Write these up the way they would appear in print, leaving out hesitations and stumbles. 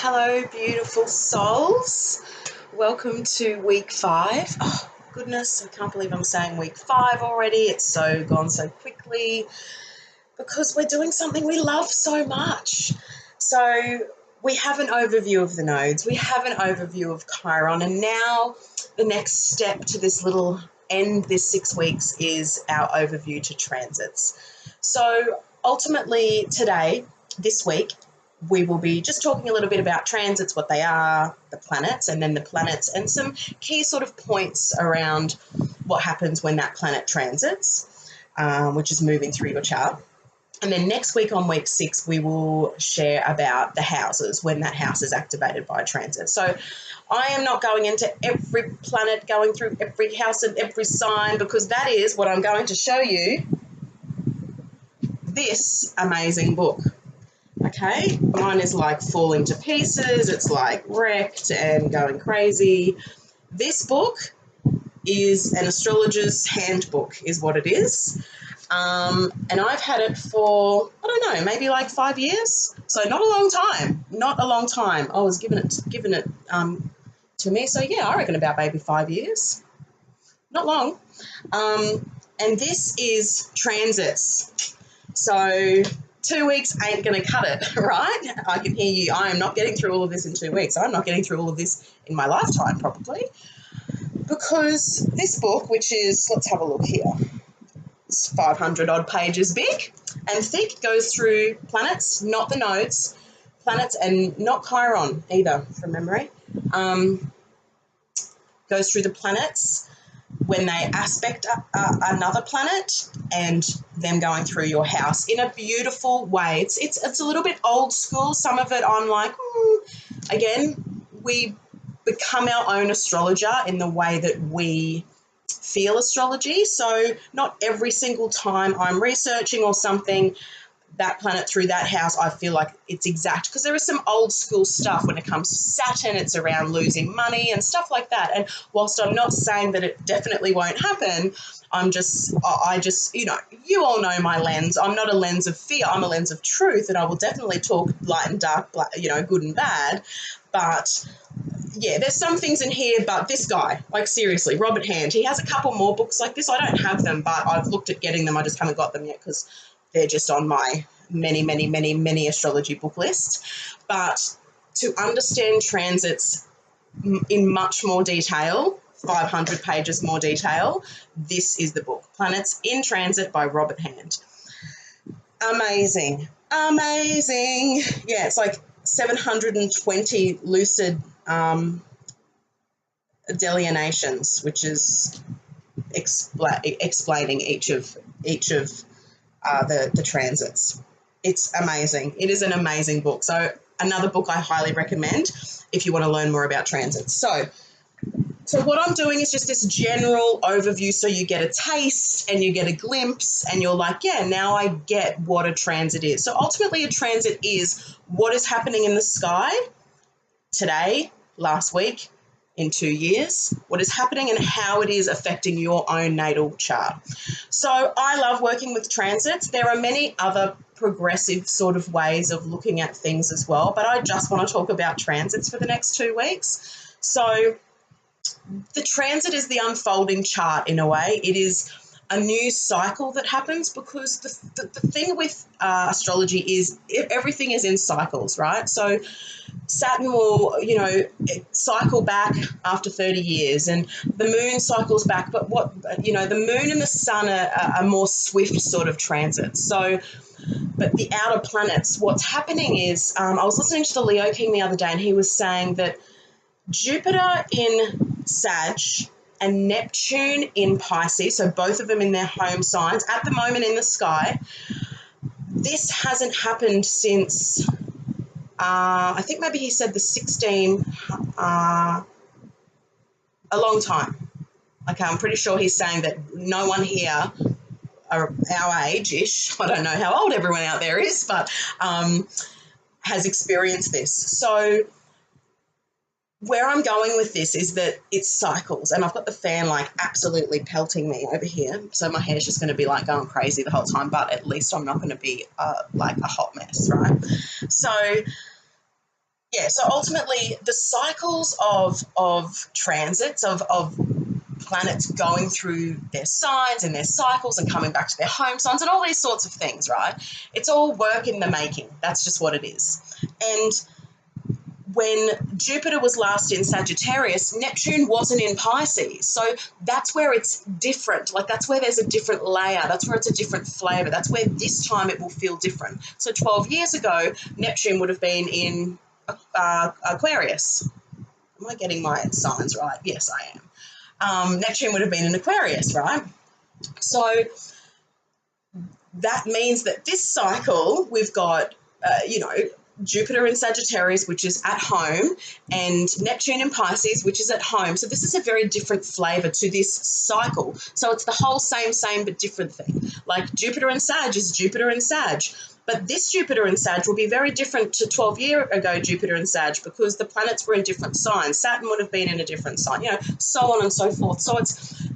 Hello, beautiful souls. Welcome to week 5. Oh, goodness, I can't believe I'm saying week 5 already. It's so gone so quickly because we're doing something we love so much. So we have an overview of the nodes. We have an overview of Chiron. And now the next step to this little end, this 6 weeks, is our overview to transits. So ultimately today, this week, we will be just talking a little bit about transits, what they are, the planets, and then the planets, and some key sort of points around what happens when that planet transits, which is moving through your chart. And then next week on week 6, we will share about the houses, when that house is activated by a transit. So I am not going into every planet, going through every house and every sign, because that is what I'm going to show you, this amazing book. Okay, mine is like falling to pieces. It's like wrecked and going crazy. This book is an astrologer's handbook is what it is. And I've had it for, I don't know, maybe like 5 years. So not a long time, not a long time. I was given it to me. So yeah, I reckon about maybe 5 years, not long. And this is transits. So 2 weeks ain't going to cut it, right? I can hear you. I am not getting through all of this in 2 weeks. I'm not getting through all of this in my lifetime, probably. Because this book, which is, let's have a look here, it's 500 odd pages big and thick, goes through planets, not the nodes, planets, and not Chiron either, from memory. Goes through the planets, when they aspect another planet, and them going through your house in a beautiful way. It's a little bit old school. Some of it I'm like, again, we become our own astrologer in the way that we feel astrology. So not every single time I'm researching or something, that planet through that house, I feel like it's exact, because there is some old school stuff when it comes to Saturn. It's around losing money and stuff like that. And whilst I'm not saying that it definitely won't happen, I just, you know, you all know my lens. I'm not a lens of fear. I'm a lens of truth, and I will definitely talk light and dark, you know, good and bad. But yeah, there's some things in here, but this guy, like seriously, Robert Hand, he has a couple more books like this. I don't have them, but I've looked at getting them. I just haven't got them yet because they're just on my many astrology book list. But to understand transits in much more detail, 500 pages more detail, this is the book, Planets in Transit by Robert Hand. Amazing. Amazing. Yeah, it's like 720 lucid delineations, which is explaining each of the transits. It's amazing. It is an amazing book. So another book I highly recommend if you want to learn more about transits. So what I'm doing is just this general overview, so you get a taste and you get a glimpse and you're like, yeah, now I get what a transit is. So ultimately a transit is what is happening in the sky today, last week, in 2 years, what is happening and how it is affecting your own natal chart. So I love working with transits. There are many other progressive sort of ways of looking at things as well, but I just want to talk about transits for the next 2 weeks. So the transit is the unfolding chart in a way. It is a new cycle that happens, because the thing with astrology is everything is in cycles, right? So Saturn will, you know, cycle back after 30 years, and the moon cycles back. But the moon and the sun are more swift sort of transits. So, but the outer planets, what's happening is, I was listening to the Leo King the other day, and he was saying that Jupiter in Sag and Neptune in Pisces, so both of them in their home signs at the moment in the sky, this hasn't happened since, I think maybe he said the 16, a long time. Okay, I'm pretty sure he's saying that no one here, our age-ish, I don't know how old everyone out there is, but has experienced this. So where I'm going with this is that it's cycles, and I've got the fan like absolutely pelting me over here, so my hair's just going to be like going crazy the whole time, but at least I'm not going to be like a hot mess, right? So Yeah, so ultimately the cycles of transits, of planets going through their signs and their cycles and coming back to their home signs and all these sorts of things, right? It's all work in the making. That's just what it is. And when Jupiter was last in Sagittarius, Neptune wasn't in Pisces. So that's where it's different. Like, that's where there's a different layer. That's where it's a different flavor. That's where this time it will feel different. So 12 years ago, Neptune would have been in Aquarius. Am I getting my signs right? Yes, I am. Neptune would have been in Aquarius, right? So that means that this cycle, we've got, Jupiter in Sagittarius, which is at home, and Neptune in Pisces, which is at home. So this is a very different flavour to this cycle. So it's the whole same but different thing. Like Jupiter in Sag is Jupiter in Sag. But this Jupiter in Sag will be very different to 12 years ago Jupiter in Sag, because the planets were in different signs. Saturn would have been in a different sign, so on and so forth. So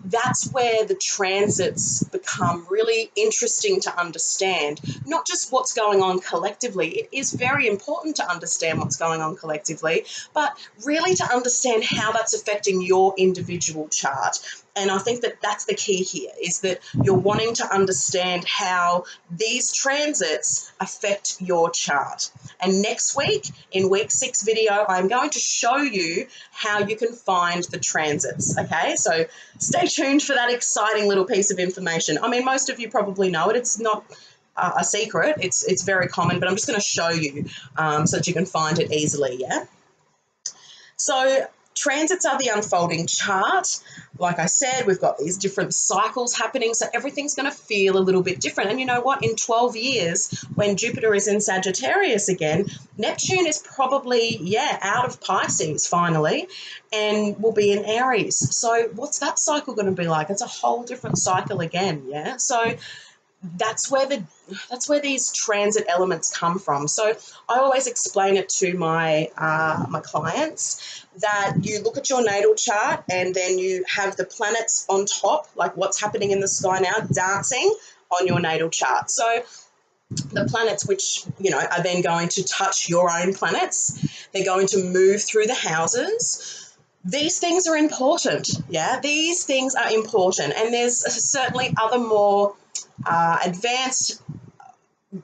that's where the transits become really interesting to understand, not just what's going on collectively. It is very important to understand what's going on collectively, but really to understand how that's affecting your individual chart. And I think that that's the key here, is that you're wanting to understand how these transits affect your chart. And next week, in week 6 video, I'm going to show you how you can find the transits, okay? So stay tuned for that exciting little piece of information. I mean, most of you probably know it. It's not a secret. It's very common, but I'm just going to show you so that you can find it easily, yeah? So transits are the unfolding chart. Like I said, we've got these different cycles happening, so everything's going to feel a little bit different. And you know what? In 12 years, when Jupiter is in Sagittarius again, Neptune is probably, out of Pisces finally, and will be in Aries. So what's that cycle going to be like? It's a whole different cycle again, yeah? So that's where these transit elements come from. So I always explain it to my my clients that you look at your natal chart and then you have the planets on top, like what's happening in the sky now, dancing on your natal chart. So the planets which, are then going to touch your own planets, they're going to move through the houses. These things are important, yeah? These things are important. And there's certainly other more advanced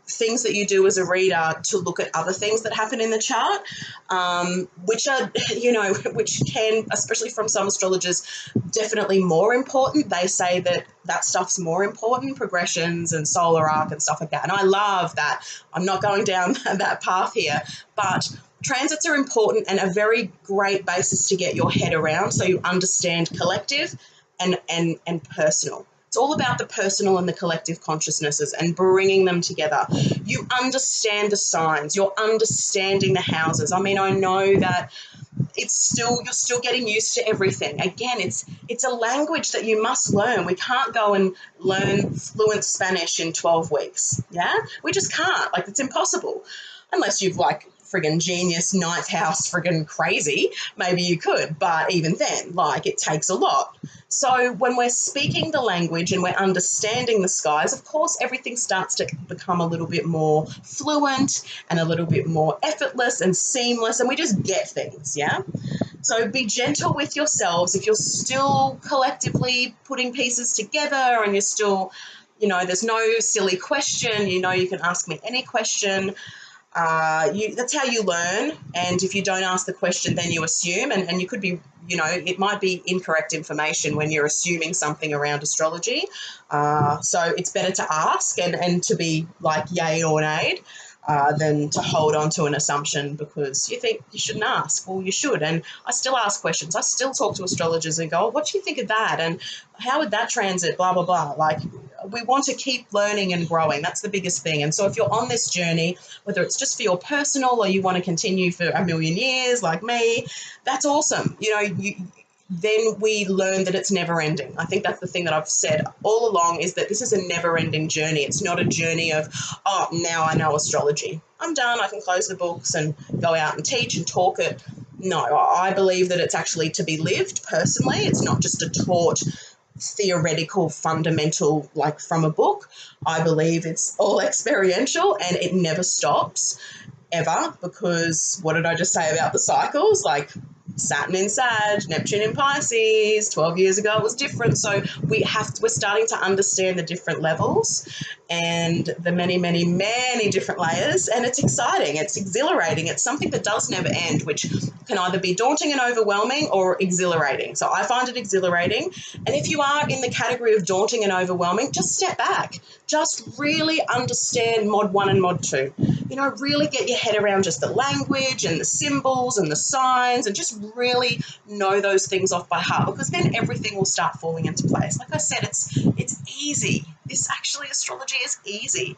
things that you do as a reader to look at other things that happen in the chart, which are, which can, especially from some astrologers, definitely more important. They say that stuff's more important, progressions and solar arc and stuff like that. And I love that. I'm not going down that path here, but transits are important and a very great basis to get your head around so you understand collective and personal. It's all about the personal and the collective consciousnesses and bringing them together. You understand the signs. You're understanding the houses. I mean, I know that you're still getting used to everything. Again, it's a language that you must learn. We can't go and learn fluent Spanish in 12 weeks. Yeah, we just can't. Like, it's impossible, unless you've friggin' genius, ninth house, friggin' crazy. Maybe you could, but even then, it takes a lot. So when we're speaking the language and we're understanding the skies, of course, everything starts to become a little bit more fluent and a little bit more effortless and seamless, and we just get things, yeah? So be gentle with yourselves. If you're still collectively putting pieces together and you're still, there's no silly question, you can ask me any question. That's how you learn, and if you don't ask the question, then you assume, and you could be, it might be incorrect information when you're assuming something around astrology. So it's better to ask and to be yay or nay than to hold on to an assumption because you think you shouldn't ask. Well, you should, and I still ask questions. I still talk to astrologers and go, what do you think of that? And how would that transit, blah, blah, blah. We want to keep learning and growing. That's the biggest thing. And so if you're on this journey, whether it's just for your personal or you want to continue for a million years like me, that's awesome. Then we learn that it's never ending. I think that's the thing that I've said all along, is that this is a never ending journey. It's not a journey of, now I know astrology. I'm done. I can close the books and go out and teach and talk it. No, I believe that it's actually to be lived personally. It's not just a taught theoretical, fundamental, from a book. I believe it's all experiential and it never stops. ever, because what did I just say about the cycles? Like Saturn in Sag, Neptune in Pisces, 12 years ago it was different. So we're starting to understand the different levels and the many, many, many different layers. And it's exciting. It's exhilarating. It's something that does never end, which can either be daunting and overwhelming or exhilarating. So I find it exhilarating. And if you are in the category of daunting and overwhelming, just step back. Just really understand Mod 1 and Mod 2. You know, really get your head around just the language and the symbols and the signs, and just really know those things off by heart, because then everything will start falling into place. Like I said, it's easy. This actually, astrology is easy.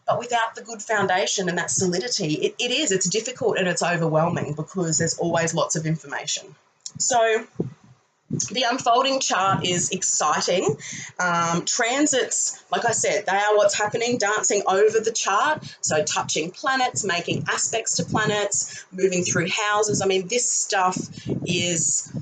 But without the good foundation and that solidity, it's difficult and it's overwhelming, because there's always lots of information. So the unfolding chart is exciting. Transits, like I said, they are what's happening, dancing over the chart. So touching planets, making aspects to planets, moving through houses. I mean, this stuff is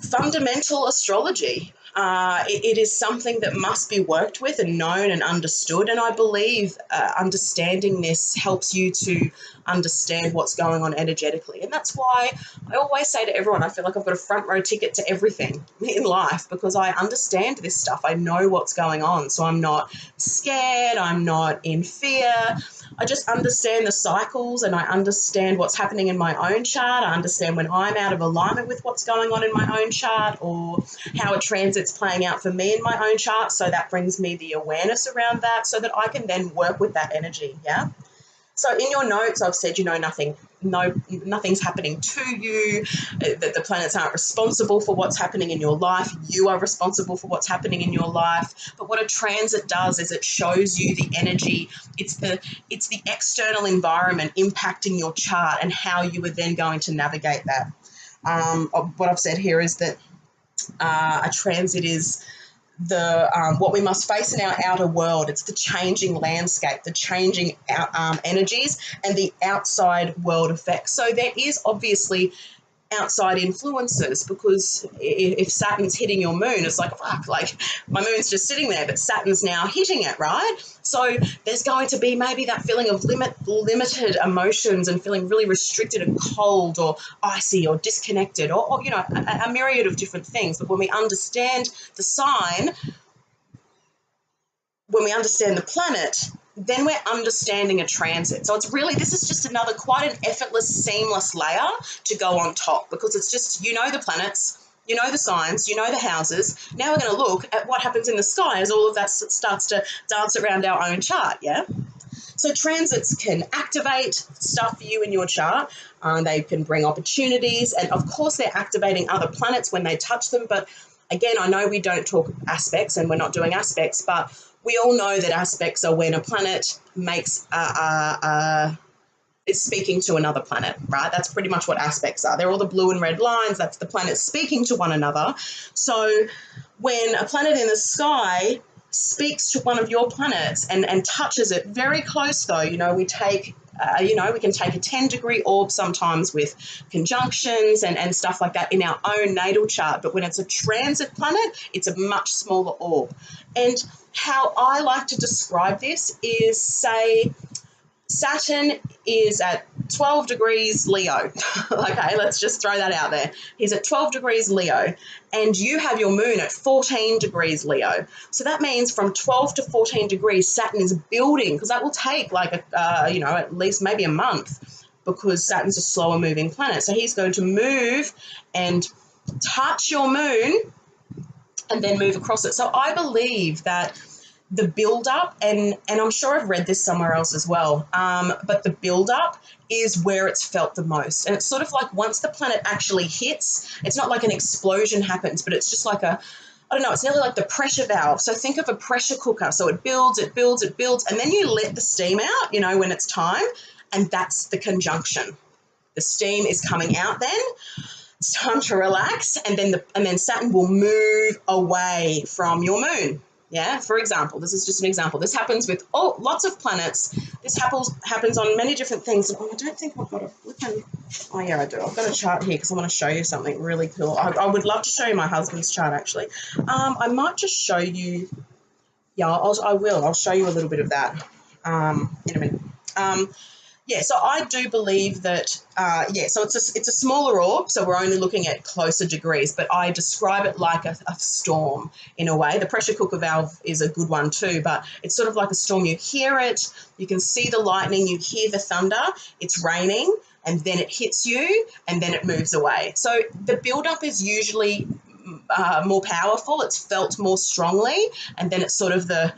fundamental astrology. It is something that must be worked with and known and understood. And I believe understanding this helps you to understand what's going on energetically. And that's why I always say to everyone, I feel like I've got a front row ticket to everything in life, because I understand this stuff. I know what's going on. So I'm not scared. I'm not in fear. I just understand the cycles, and I understand what's happening in my own chart. I understand when I'm out of alignment with what's going on in my own chart, or how a transit's playing out for me in my own chart. So that brings me the awareness around that, so that I can then work with that energy. Yeah. So in your notes, I've said, nothing's happening to you, that the planets aren't responsible for what's happening in your life. You are responsible for what's happening in your life. But what a transit does is it shows you the energy. It's the external environment impacting your chart and how you are then going to navigate that. What I've said here is that a transit is what we must face in our outer world. It's the changing landscape, the changing energies, and the outside world effects. So there is obviously outside influences, because if Saturn's hitting your moon, it's like, fuck, like my moon's just sitting there, but Saturn's now hitting it, right? So there's going to be maybe that feeling of limited emotions and feeling really restricted and cold or icy or disconnected, or a myriad of different things. But when we understand the sign, when we understand the planet, then we're understanding a transit. So this is just another quite an effortless, seamless layer to go on top, because it's just, the planets, the signs, the houses. Now we're going to look at what happens in the sky as all of that starts to dance around our own chart, yeah? So transits can activate stuff for you in your chart. They can bring opportunities, and of course they're activating other planets when they touch them. But again, I know we don't talk aspects and we're not doing aspects, but we all know that aspects are when a planet makes is speaking to another planet, right? That's pretty much what aspects are. They're all the blue and red lines. That's the planets speaking to one another. So when a planet in the sky speaks to one of your planets and touches it very close, though, we take we can take a 10-degree orb sometimes with conjunctions and stuff like that in our own natal chart. But when it's a transit planet, it's a much smaller orb. And how I like to describe this is, say, Saturn is at 12 degrees Leo. Okay, let's just throw that out there. He's at 12 degrees Leo, and you have your moon at 14 degrees Leo. So that means from 12 to 14 degrees, Saturn is building, because that will take like at least maybe a month, because Saturn's a slower moving planet. So he's going to move and touch your moon and then move across it. So I believe that the build-up, and I'm sure I've read this somewhere else as well, but the build-up is where it's felt the most. And it's sort of like once the planet actually hits, it's not like an explosion happens, but it's just like it's nearly like the pressure valve. So think of a pressure cooker. So it builds, and then you let the steam out, when it's time, and that's the conjunction. The steam is coming out then. It's time to relax, and then Saturn will move away from your moon. Yeah, for example, this is just an example. This happens with lots of planets. This happens on many different things. I don't think I've got a flipping... Oh, yeah, I do. I've got a chart here because I want to show you something really cool. I would love to show you my husband's chart, actually. I might just show you... Yeah, I will. I'll show you a little bit of that in a minute. Yeah, so I do believe that, so it's a smaller orb, so we're only looking at closer degrees, but I describe it like a storm in a way. The pressure cooker valve is a good one too, but it's sort of like a storm. You hear it, you can see the lightning, you hear the thunder, it's raining, and then it hits you, and then it moves away. So the build-up is usually more powerful, it's felt more strongly, and then it's sort of the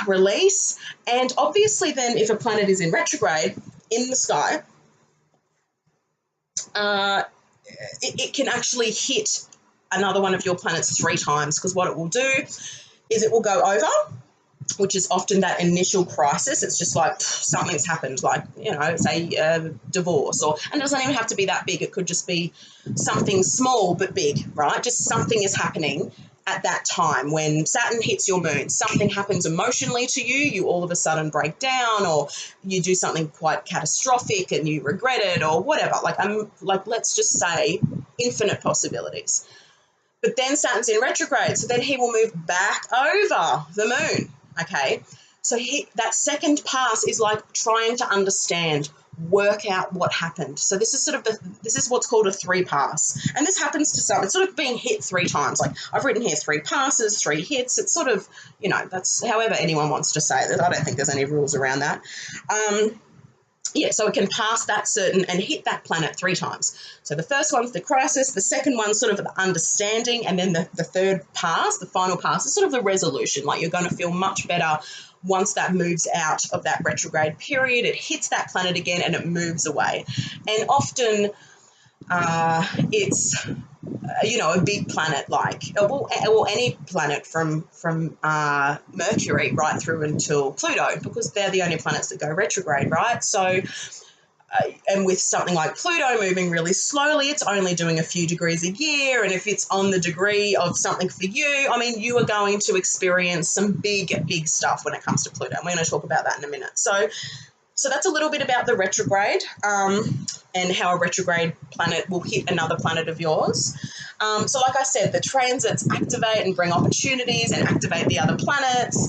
release. And obviously then if a planet is in retrograde in the sky, it can actually hit another one of your planets 3 times, because what it will do is it will go over, which is often that initial crisis. It's just like something's happened, like, you know, say divorce, and it doesn't even have to be that big. It could just be something small but big, right? Just something is happening at that time. When Saturn hits your moon, something happens emotionally to you, you all of a sudden break down, or you do something quite catastrophic and you regret it, or whatever. Like let's just say infinite possibilities. But then Saturn's in retrograde, so then he will move back over the moon, okay? So that second pass is like trying to understand, work out what happened. So this is this is what's called a 3 pass. And this happens to some, it's sort of being hit 3 times. Like I've written here 3 passes, 3 hits. It's sort of, you know, that's however anyone wants to say that. I don't think there's any rules around that. Yeah, so it can pass that certain and hit that planet 3 times. So the first one's the crisis, the second one's sort of the understanding, and then the third pass, the final pass, is sort of the resolution. Like you're going to feel much better once that moves out of that retrograde period. It hits that planet again and it moves away. And often it's you know, a big planet like, well, any planet from Mercury right through until Pluto, because they're the only planets that go retrograde, right? So, and with something like Pluto moving really slowly, it's only doing a few degrees a year, and if it's on the degree of something for you, I mean, you are going to experience some big stuff when it comes to Pluto, and we're going to talk about that in a minute. So that's a little bit about the retrograde and how a retrograde planet will hit another planet of yours. So like I said, the transits activate and bring opportunities and activate the other planets,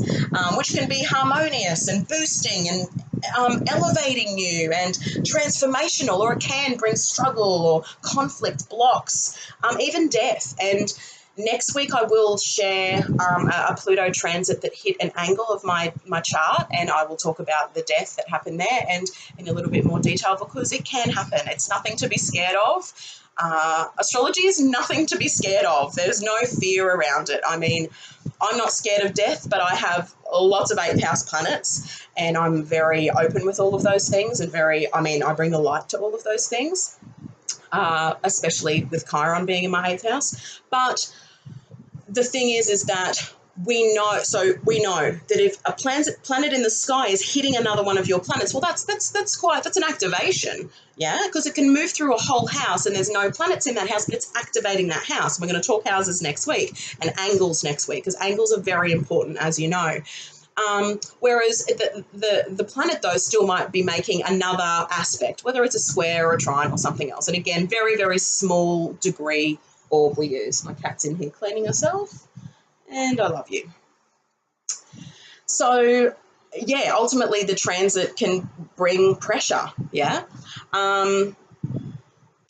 which can be harmonious and boosting and elevating you and transformational, or it can bring struggle or conflict, blocks, even death. And next week I will share a Pluto transit that hit an angle of my chart, and I will talk about the death that happened there and in a little bit more detail, because it can happen. It's nothing to be scared of. Astrology is nothing to be scared of. There's no fear around it. I mean, I'm not scared of death, but I have lots of 8th house planets, and I'm very open with all of those things, and I bring the light to all of those things, especially with Chiron being in my 8th house. But the thing is that we know that if a planet in the sky is hitting another one of your planets, well, that's an activation, yeah, because it can move through a whole house and there's no planets in that house, but it's activating that house. We're going to talk houses next week and angles next week, because angles are very important, as you know. Whereas the planet, though, still might be making another aspect, whether it's a square or a trine or something else. And again, very, very small degree orb we use. My cat's in here cleaning herself, and I love you. So, yeah, ultimately the transit can bring pressure, yeah?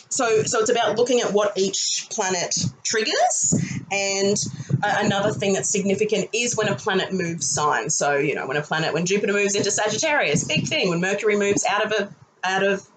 So it's about looking at what each planet triggers, and another thing that's significant is when a planet moves signs. So, you know, when Jupiter moves into Sagittarius, big thing. When Mercury moves out of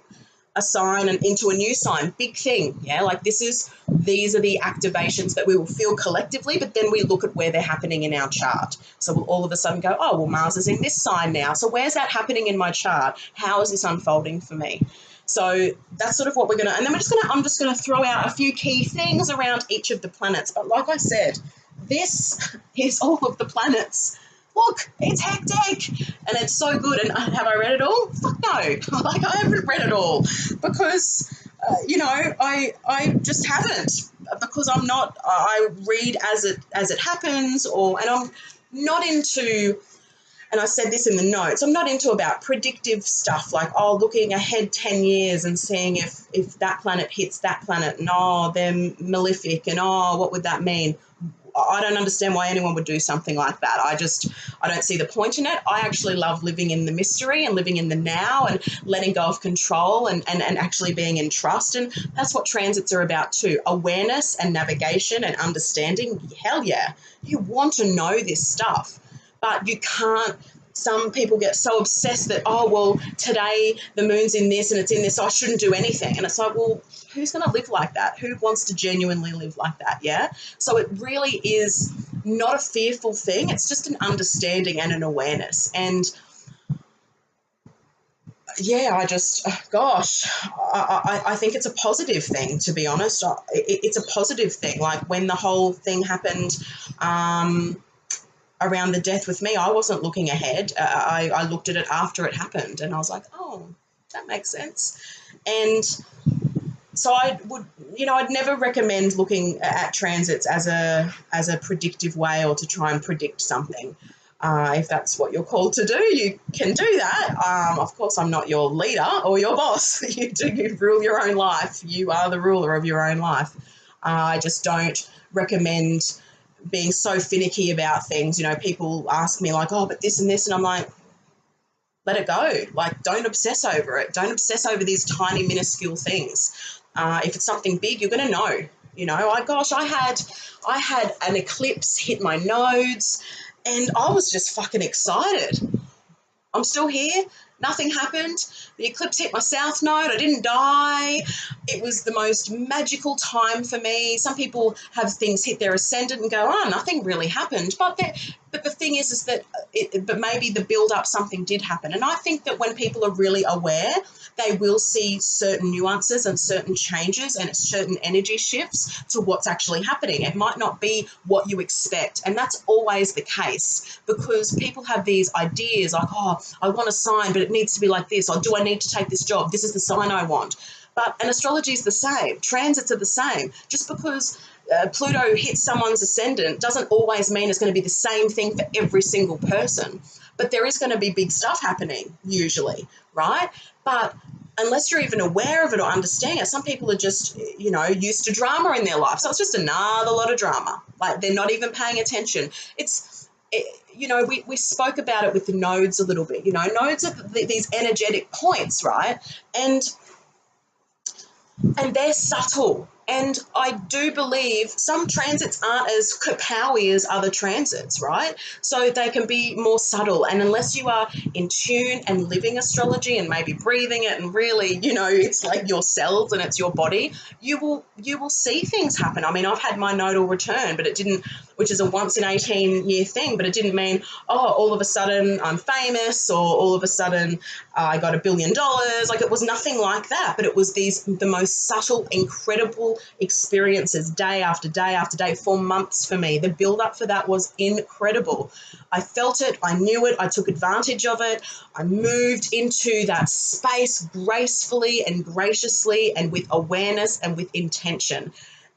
a sign and into a new sign, big thing, yeah? Like these are the activations that we will feel collectively, but then we look at where they're happening in our chart. So we'll all of a sudden go, oh, well, Mars is in this sign now. So where's that happening in my chart? How is this unfolding for me? So that's sort of what we're going to, and then I'm just going to throw out a few key things around each of the planets. But like I said, this is all of the planets. Look, it's hectic, and it's so good. And have I read it all? Fuck no. Like, I haven't read it all, because, I just haven't, because I read as it happens, and I'm not into, and I said this in the notes, I'm not into about predictive stuff, like, looking ahead 10 years and seeing if that planet hits that planet, and they're malefic, and what would that mean? I don't understand why anyone would do something like that. I don't see the point in it. I actually love living in the mystery and living in the now and letting go of control and actually being in trust. And that's what transits are about too. Awareness and navigation and understanding. Hell yeah. You want to know this stuff, but you can't. Some people get so obsessed that, oh, well, today the moon's in this and it's in this, so I shouldn't do anything. And it's like, well, who's going to live like that? Who wants to genuinely live like that? Yeah. So it really is not a fearful thing. It's just an understanding and an awareness. And yeah, I think it's a positive thing, to be honest. It's a positive thing. Like when the whole thing happened, around the death with me, I wasn't looking ahead. I looked at it after it happened and I was like, oh, that makes sense. And so I would, I'd never recommend looking at transits as a predictive way or to try and predict something. If that's what you're called to do, you can do that. Of course, I'm not your leader or your boss. You rule your own life. You are the ruler of your own life. I just don't recommend being so finicky about things. People ask me like, oh, but this and this, and I'm like, let it go. Like, don't obsess over it. Don't obsess over these tiny, minuscule things. If it's something big, you're going to know. I had an eclipse hit my nodes, and I was just fucking excited. I'm still here. Nothing happened. The eclipse hit my south node. I didn't die. It was the most magical time for me. Some people have things hit their ascendant and go, oh, nothing really happened. But the thing is that but maybe the build up, something did happen. And I think that when people are really aware, they will see certain nuances and certain changes and certain energy shifts to what's actually happening. It might not be what you expect. And that's always the case because people have these ideas like, oh, I want a sign, but it needs to be like this. Or do I need to take this job? This is the sign I want. And astrology is the same. Transits are the same. Just because Pluto hits someone's ascendant doesn't always mean it's going to be the same thing for every single person. But there is going to be big stuff happening usually, right? But unless you're even aware of it or understanding it, some people are just, used to drama in their life. So it's just another lot of drama. Like they're not even paying attention. We spoke about it with the nodes a little bit. Nodes are these energetic points, right? And they're subtle. And I do believe some transits aren't as kapowy as other transits, right? So they can be more subtle. And unless you are in tune and living astrology and maybe breathing it and really, it's like your cells and it's your body, you will see things happen. I mean, I've had my nodal return, but it didn't, which is a once in 18-year thing, but it didn't mean, oh, all of a sudden I'm famous or all of a sudden I got $1 billion. Like it was nothing like that, but it was the most subtle, incredible experiences day after day after day for months for me. The build up for that was incredible. I felt it. I knew it. I took advantage of it. I moved into that space gracefully and graciously and with awareness and with intention.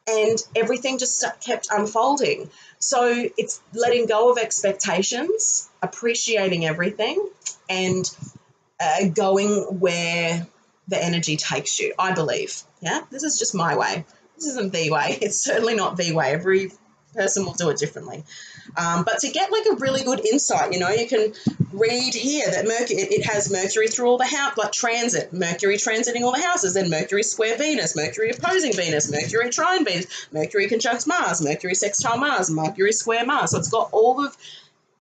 And everything just kept unfolding. So it's letting go of expectations, appreciating everything, and going where the energy takes you, I believe. Yeah, this is just my way. This isn't the way. It's certainly not the way. Every person will do it differently. But to get like a really good insight, you can read here that Mercury, it has Mercury through all the house, like transit, Mercury transiting all the houses, then Mercury square Venus, Mercury opposing Venus, Mercury trine Venus, Mercury conjunct Mars, Mercury sextile Mars, Mercury square Mars. So it's got all of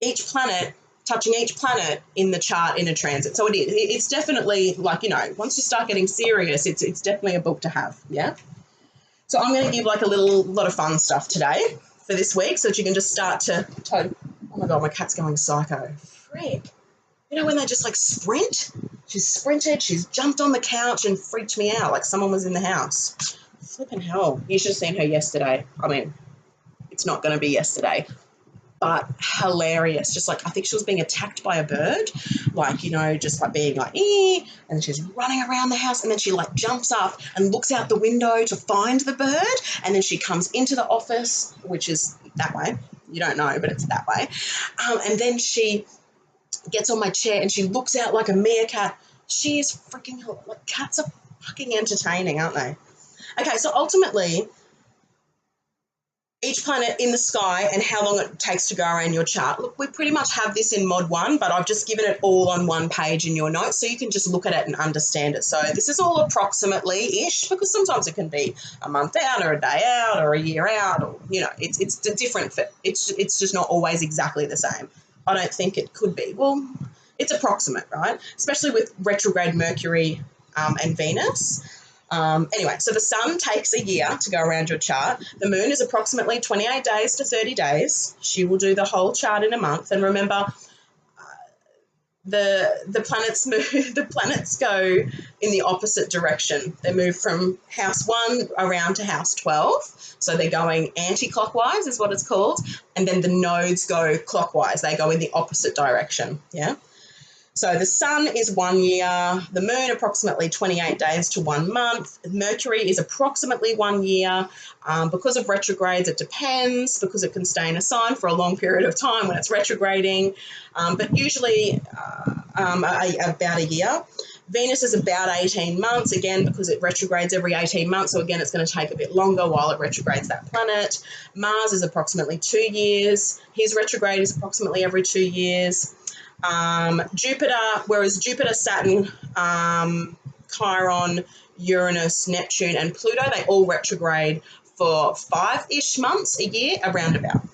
each planet touching each planet in the chart in a transit. So it's definitely like, once you start getting serious, it's definitely a book to have. Yeah. So I'm going to give like a lot of fun stuff today for this week so that you can just start to oh my God, my cat's going psycho. Frick. When they just like sprint? She's sprinted, she's jumped on the couch and freaked me out like someone was in the house. Flipping hell. You should have seen her yesterday. I mean, it's not going to be yesterday. But hilarious. Just like, I think she was being attacked by a bird, like, just like being like, and then she's running around the house and then she like jumps up and looks out the window to find the bird. And then she comes into the office, which is that way. You don't know, but it's that way. And then she gets on my chair and she looks out like a meerkat. She is freaking, like cats are fucking entertaining, aren't they? Okay, so ultimately, each planet in the sky and how long it takes to go around your chart. Look, we pretty much have this in Mod 1, but I've just given it all on one page in your notes so you can just look at it and understand it. So this is all approximately-ish, because sometimes it can be a month out or a day out or a year out, or, you know, it's different. It's just not always exactly the same. I don't think it could be. Well, it's approximate, right? Especially with retrograde Mercury and Venus. Anyway, so the sun takes a year to go around your chart. The moon is approximately 28 days to 30 days. She will do the whole chart in a month. And remember, the planets move. The planets go in the opposite direction. They move from house 1 around to house 12. So they're going anti-clockwise, is what it's called. And then the nodes go clockwise. They go in the opposite direction. Yeah. So the sun is 1 year, the moon approximately 28 days to 1 month, Mercury is approximately 1 year. Because of retrogrades, it depends, because it can stay in a sign for a long period of time when it's retrograding, but usually about a year. Venus is about 18 months, again, because it retrogrades every 18 months. So again, it's going to take a bit longer while it retrogrades that planet. Mars is approximately 2 years. His retrograde is approximately every 2 years. Jupiter, whereas Jupiter, Saturn, Chiron, Uranus, Neptune, and Pluto, they all retrograde for 5-ish months a year, around about.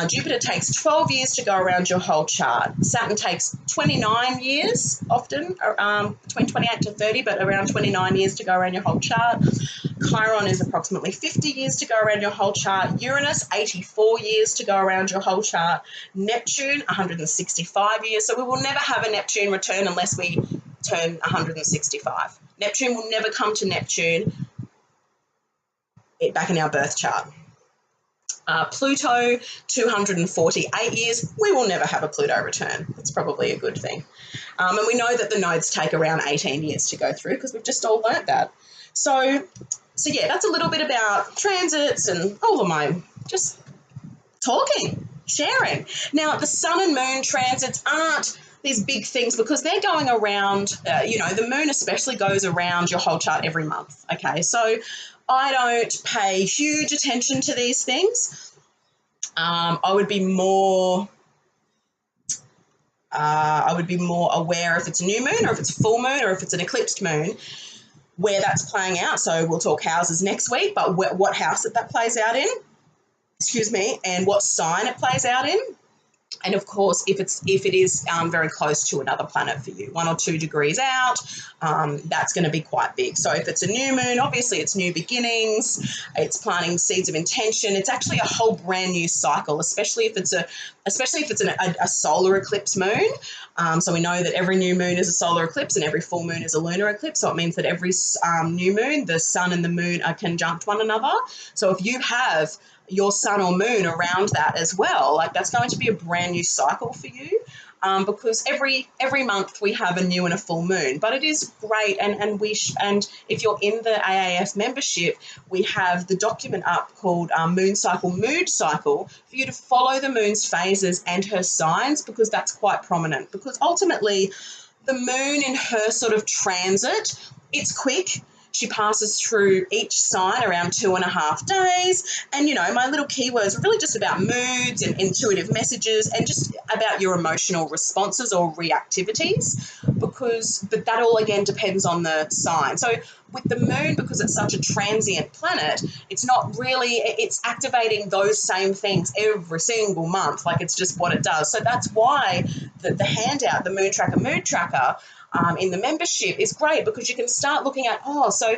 Jupiter takes 12 years to go around your whole chart. Saturn takes 29 years, often, between 28 to 30, but around 29 years to go around your whole chart. Chiron is approximately 50 years to go around your whole chart. Uranus, 84 years to go around your whole chart. Neptune, 165 years. So we will never have a Neptune return unless we turn 165. Neptune will never come to Neptune back in our birth chart. Pluto, 248 years. We will never have a Pluto return. That's probably a good thing. And we know that the nodes take around 18 years to go through because we've just all learnt that. So yeah, that's a little bit about transits and all of my just talking, sharing. Now, the sun and moon transits aren't these big things because they're going around, the moon especially goes around your whole chart every month, okay? So I don't pay huge attention to these things. I would be more aware if it's a new moon or if it's a full moon or if it's an eclipsed moon, where that's playing out. So we'll talk houses next week, but what house that plays out in, and what sign it plays out in. And of course, if it is very close to another planet for you, 1 or 2 degrees out, that's going to be quite big. So if it's a new moon, obviously it's new beginnings, it's planting seeds of intention. It's actually a whole brand new cycle, especially if it's a solar eclipse moon. So we know that every new moon is a solar eclipse and every full moon is a lunar eclipse. So it means that every new moon, the sun and the moon are conjunct one another. So if you have your sun or moon around that as well, like that's going to be a brand new cycle for you, because every month we have a new and a full moon. But it is great, and if you're in the AAF membership, we have the document up called Moon Cycle, Mood Cycle, for you to follow the moon's phases and her signs, because that's quite prominent. Because ultimately, the moon in her sort of transit, it's quick. She passes through each sign around 2.5 days. And, my little keywords are really just about moods and intuitive messages and just about your emotional responses or reactivities, but that all, again, depends on the sign. So with the moon, because it's such a transient planet, it's activating those same things every single month. Like, it's just what it does. So that's why the handout, the Moon Tracker, Mood Tracker, in the membership is great, because you can start looking at, so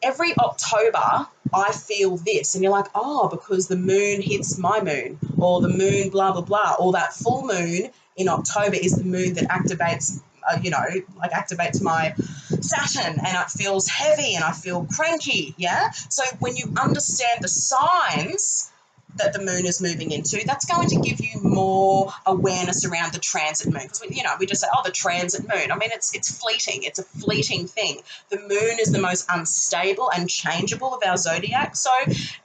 every October I feel this, and you're like, because the moon hits my moon, or the moon blah, blah, blah, or that full moon in October is the moon that activates, activates my Saturn, and it feels heavy and I feel cranky, yeah? So when you understand the signs that the moon is moving into, that's going to give you more awareness around the transit moon. Because, we just say, the transit moon. I mean, it's fleeting. It's a fleeting thing. The moon is the most unstable and changeable of our zodiac. So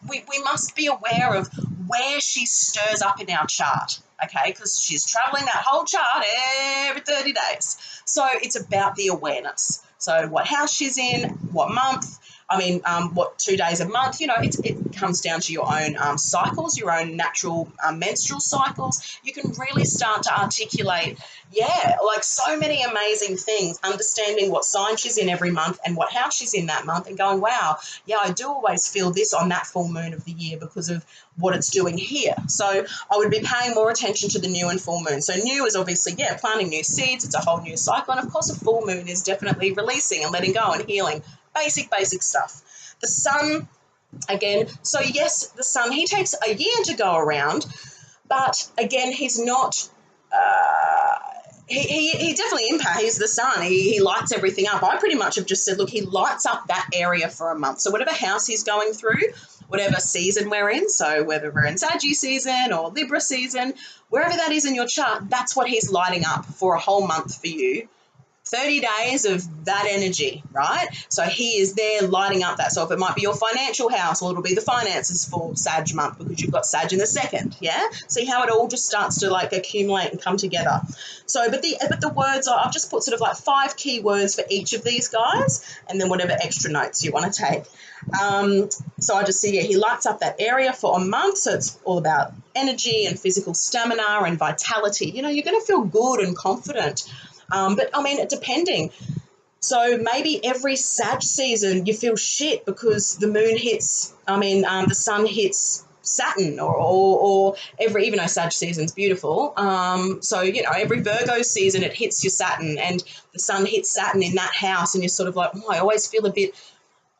we must be aware of where she stirs up in our chart, okay? Because she's traveling that whole chart every 30 days. So it's about the awareness. So what house she's in, what month, I mean, 2 days a month, you know, it comes down to your own cycles, your own natural menstrual cycles. You can really start to articulate, yeah, like so many amazing things, understanding what sign she's in every month and what house she's in that month, and going, wow, yeah, I do always feel this on that full moon of the year because of what it's doing here. So I would be paying more attention to the new and full moon. So new is obviously, yeah, planting new seeds. It's a whole new cycle. And of course, a full moon is definitely releasing and letting go and healing. Basic stuff. The sun, again, so yes, the sun, he takes a year to go around, but again, he's not, he definitely impacts. He's the sun. He lights everything up. I pretty much have just said, look, he lights up that area for a month. So whatever house he's going through, whatever season we're in, so whether we're in Sagittarius season or Libra season, wherever that is in your chart, that's what he's lighting up for a whole month for you. 30 days of that energy, right? So he is there lighting up that. So if it might be your financial house, well, it'll be the finances for Sag month because you've got Sag in the second, yeah? See how it all just starts to like accumulate and come together. So, but the words, I've just put sort of like 5 key words for each of these guys, and then whatever extra notes you want to take. So I just see, yeah, he lights up that area for a month. So it's all about energy and physical stamina and vitality. You know, you're going to feel good and confident. But I mean, depending. So maybe every Sag season you feel shit because the moon hits, the sun hits Saturn, or every, even though Sag season's beautiful. So, you know, every Virgo season it hits your Saturn and the sun hits Saturn in that house, and you're sort of like, oh, I always feel a bit,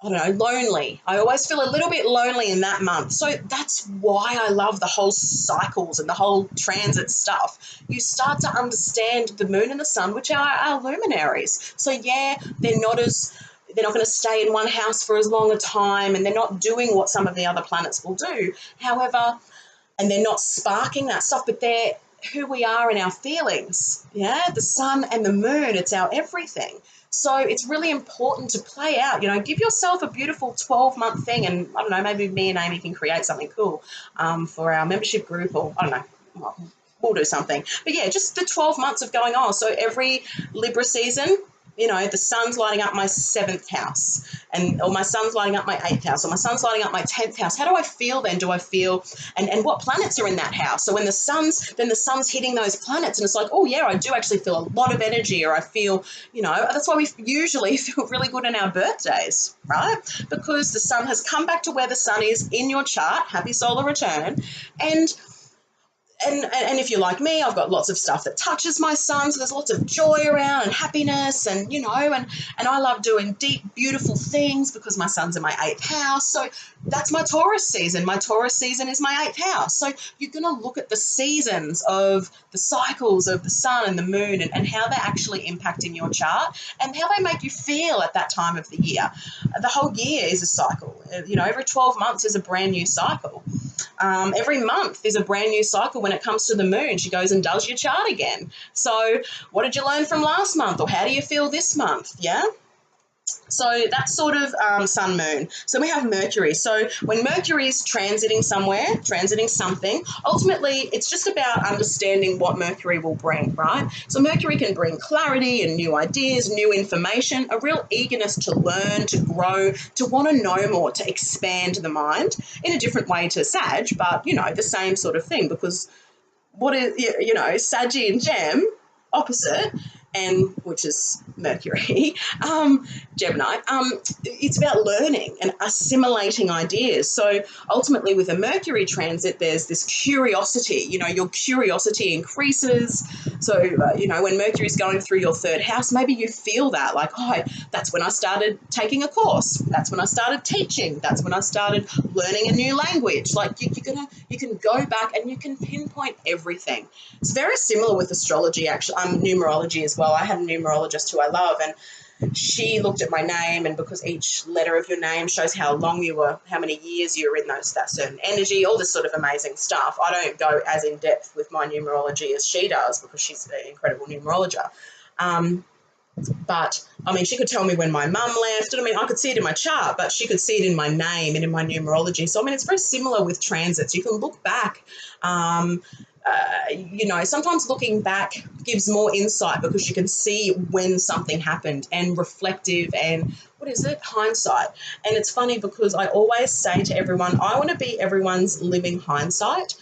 I don't know, lonely. I always feel a little bit lonely in that month. So that's why I love the whole cycles and the whole transit stuff. You start to understand the moon and the sun, which are our luminaries. So yeah, they're not going to stay in one house for as long a time, and they're not doing what some of the other planets will do. However, and they're not sparking that stuff, but they're who we are in our feelings. Yeah, the sun and the moon, it's our everything. So it's really important to play out, you know, give yourself a beautiful 12-month thing. And I don't know, maybe me and Amy can create something cool for our membership group, or I don't know, well, we'll do something. But yeah, just the 12 months of going on. So every Libra season, you know, the sun's lighting up my 7th house, or my sun's lighting up my 8th house, or my sun's lighting up my 10th house. How do I feel then? Do I feel, and what planets are in that house? So when the sun's hitting those planets, and it's like, oh yeah, I do actually feel a lot of energy, or I feel, you know, that's why we usually feel really good on our birthdays, right? Because the sun has come back to where the sun is in your chart, happy solar return, and if you're like me, I've got lots of stuff that touches my sun, so there's lots of joy around and happiness, and you know, and I love doing deep, beautiful things because my sun's in my 8th house. So that's my Taurus season. My Taurus season is my 8th house. So you're going to look at the seasons of the cycles of the sun and the moon, and how they're actually impacting your chart and how they make you feel at that time of the year. The whole year is a cycle. You know, every 12 months is a brand new cycle. Every month is a brand new cycle. When it comes to the moon, she goes and does your chart again. So what did you learn from last month, or how do you feel this month? Yeah. So that's sort of sun moon. So we have Mercury. So when Mercury is transiting somewhere, transiting something, ultimately it's just about understanding what Mercury will bring, right? So Mercury can bring clarity and new ideas, new information, a real eagerness to learn, to grow, to want to know more, to expand the mind in a different way to Sag, but, you know, the same sort of thing, because what is, you know, Saggy and Gem, opposite, and which is Mercury, Gemini, it's about learning and assimilating ideas. So ultimately with a Mercury transit, there's this curiosity, you know, your curiosity increases. So, you know, when Mercury's going through your 3rd house, maybe you feel that, like, oh, that's when I started taking a course. That's when I started teaching. That's when I started learning a new language. Like you can go back and you can pinpoint everything. It's very similar with astrology, actually, numerology as well. I had a numerologist who I love, and she looked at my name, and because each letter of your name shows how long you were, how many years you were in that certain energy, all this sort of amazing stuff. I don't go as in depth with my numerology as she does because she's an incredible numerologist. But I mean, she could tell me when my mum left, and I mean, I could see it in my chart, but she could see it in my name and in my numerology. So I mean, it's very similar with transits. You can look back you know, sometimes looking back gives more insight because you can see when something happened, and reflective and what is it? Hindsight. And it's funny because I always say to everyone, I want to be everyone's living hindsight,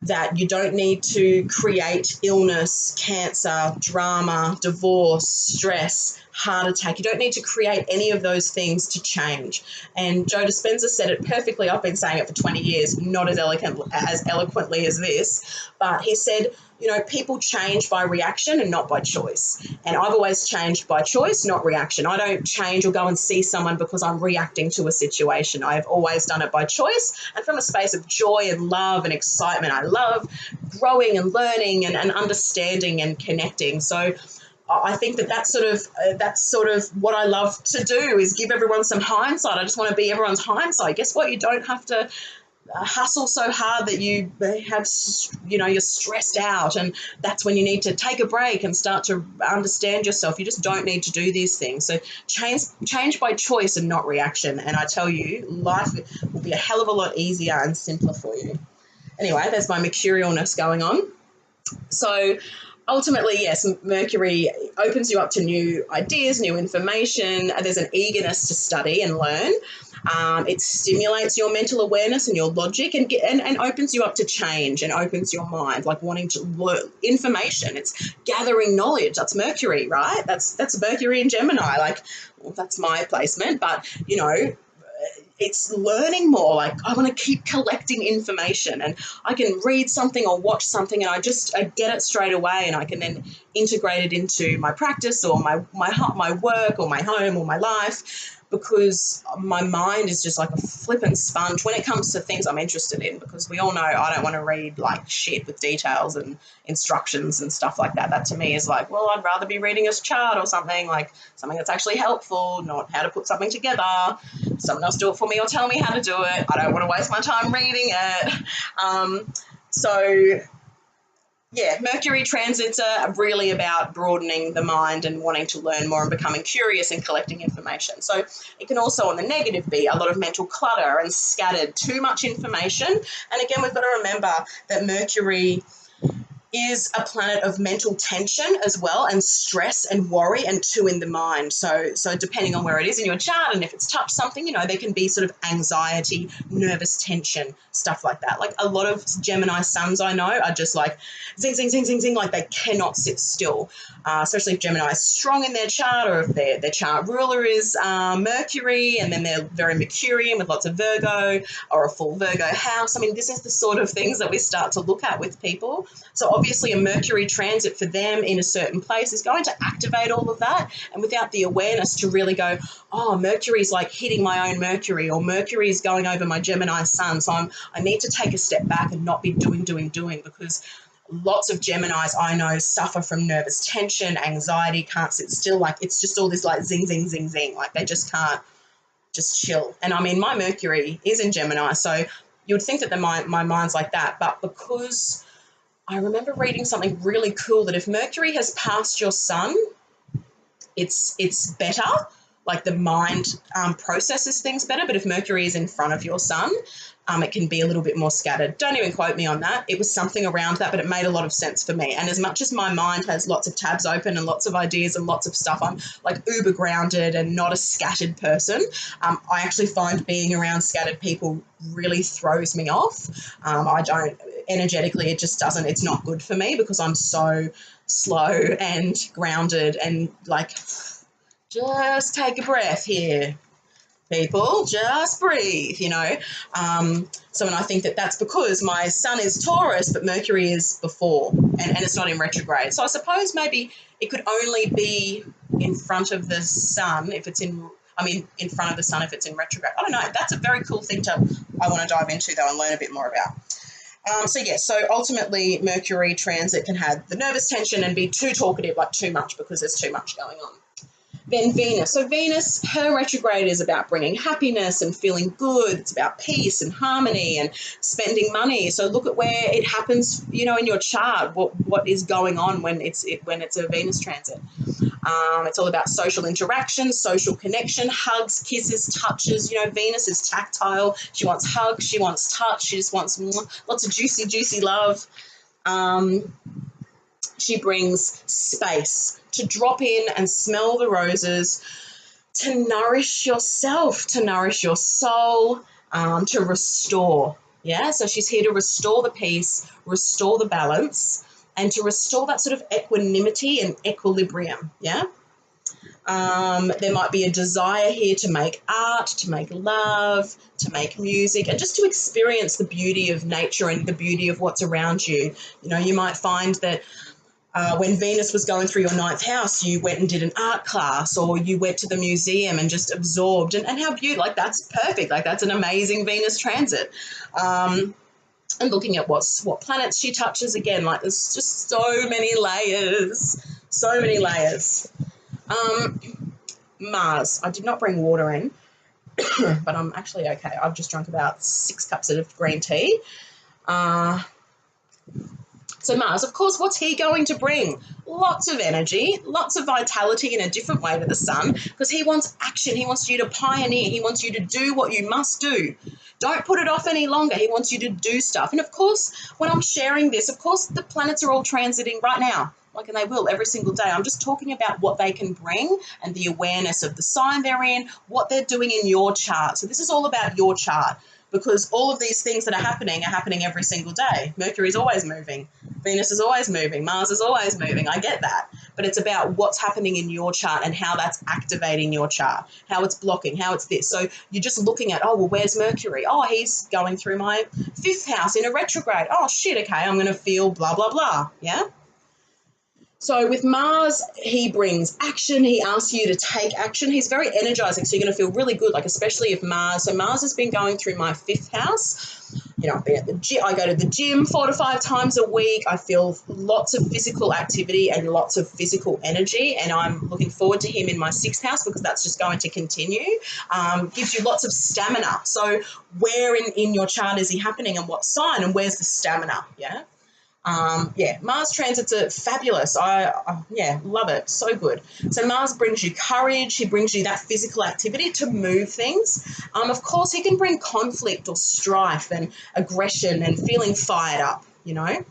that you don't need to create illness, cancer, drama, divorce, stress, heart attack. You don't need to create any of those things to change. And Joe Dispenza said it perfectly. I've been saying it for 20 years, not as eloquently as this, but he said, you know, people change by reaction and not by choice. And I've always changed by choice, not reaction. I don't change or go and see someone because I'm reacting to a situation. I've always done it by choice and from a space of joy and love and excitement. I love growing and learning and understanding and connecting. So I think that's sort of what I love to do, is give everyone some hindsight. I just want to be everyone's hindsight. Guess what? You don't have to hustle so hard that you have, you know, you're stressed out, and that's when you need to take a break and start to understand yourself. You just don't need to do these things. So change by choice and not reaction. And I tell you, life will be a hell of a lot easier and simpler for you. Anyway, there's my mercurialness going on. So ultimately, yes, Mercury opens you up to new ideas, new information. There's an eagerness to study and learn. It stimulates your mental awareness and your logic, and opens you up to change, and opens your mind, like wanting to learn information. It's gathering knowledge. That's Mercury, right? That's Mercury in Gemini. Like, well, that's my placement, but you know, it's learning more. Like, I want to keep collecting information, and I can read something or watch something, and I get it straight away, and I can then integrate it into my practice or my work or my home or my life, because my mind is just like a flippin' sponge when it comes to things I'm interested in, because we all know I don't want to read like shit with details and instructions and stuff like that. That to me is like, well, I'd rather be reading a chart or something, like something that's actually helpful, not how to put something together. Someone else do it for me or tell me how to do it. I don't want to waste my time reading it. So yeah, Mercury transits are really about broadening the mind and wanting to learn more and becoming curious and collecting information. So it can also, on the negative, be a lot of mental clutter and scattered, too much information. And again, we've got to remember that Mercury is a planet of mental tension as well, and stress and worry, and two in the mind. So depending on where it is in your chart and if it's touched something, you know, there can be sort of anxiety, nervous tension, stuff like that. Like a lot of Gemini suns I know are just like zing, zing, zing, zing, zing, like they cannot sit still, especially if Gemini is strong in their chart, or if their chart ruler is Mercury, and then they're very Mercurian with lots of Virgo, or a full Virgo house. I mean, this is the sort of things that we start to look at with people. So obviously a Mercury transit for them in a certain place is going to activate all of that, and without the awareness to really go, oh, Mercury's like hitting my own Mercury, or Mercury is going over my Gemini sun, so I need to take a step back and not be doing, because lots of Geminis I know suffer from nervous tension, anxiety, can't sit still. Like it's just all this like zing, zing, zing, zing. Like they just can't just chill. And I mean, my Mercury is in Gemini, so you would think that my mind's like that, but because I remember reading something really cool, that if Mercury has passed your sun, it's better. Like the mind processes things better. But if Mercury is in front of your sun, it can be a little bit more scattered. Don't even quote me on that. It was something around that, but it made a lot of sense for me. And as much as my mind has lots of tabs open and lots of ideas and lots of stuff, I'm like uber grounded and not a scattered person. I actually find being around scattered people really throws me off. I don't, energetically, it just doesn't, it's not good for me, because I'm so slow and grounded and like, just take a breath here, people, just breathe, you know. So, and I think that that's because my sun is Taurus, but Mercury is before, and it's not in retrograde. So I suppose maybe it could only be in front of the sun if it's in front of the sun if it's in retrograde. I don't know. That's a very cool thing I want to dive into though and learn a bit more about. So ultimately Mercury transit can have the nervous tension and be too talkative, like too much, because there's too much going on. Then Venus. So Venus, her retrograde is about bringing happiness and feeling good. It's about peace and harmony and spending money. So look at where it happens, you know, in your chart, what is going on when it's a Venus transit. It's all about social interaction, social connection, hugs, kisses, touches. You know, Venus is tactile. She wants hugs. She wants touch. She just wants lots of juicy, juicy love. She brings space to drop in and smell the roses, to nourish yourself, to nourish your soul, to restore. Yeah, so she's here to restore the peace, restore the balance, and to restore that sort of equanimity and equilibrium. Yeah. There might be a desire here to make art, to make love, to make music, and just to experience the beauty of nature and the beauty of what's around you. You know, you might find that when Venus was going through your ninth house, you went and did an art class, or you went to the museum and just absorbed. And how beautiful, like that's perfect. Like that's an amazing Venus transit. And looking at what planets she touches again, like there's just so many layers, so many layers. Mars, I did not bring water in, but I'm actually okay. I've just drunk about 6 cups of green tea. So Mars, of course, what's he going to bring? Lots of energy, lots of vitality in a different way to the sun, because he wants action. He wants you to pioneer. He wants you to do what you must do. Don't put it off any longer. He wants you to do stuff. And of course, when I'm sharing this, of course, the planets are all transiting right now. Like, and they will every single day. I'm just talking about what they can bring and the awareness of the sign they're in, what they're doing in your chart. So this is all about your chart, because all of these things that are happening every single day. Mercury is always moving. Venus is always moving. Mars is always moving. I get that. But it's about what's happening in your chart and how that's activating your chart, how it's blocking, how it's this. So you're just looking at, oh, well, where's Mercury? Oh, he's going through my 5th house in a retrograde. Oh, shit, okay, I'm going to feel blah, blah, blah. Yeah? So with Mars, he brings action. He asks you to take action. He's very energizing, so you're going to feel really good, like especially if Mars. So Mars has been going through my 5th house. You know, I've been at the gym. I go to the gym 4 to 5 times a week. I feel lots of physical activity and lots of physical energy, and I'm looking forward to him in my 6th house because that's just going to continue. Gives you lots of stamina. So where in your chart is he happening and what sign, and where's the stamina? Yeah. Mars transits are fabulous. I love it. So good. So Mars brings you courage. He brings you that physical activity to move things. Of course, he can bring conflict or strife and aggression and feeling fired up, you know.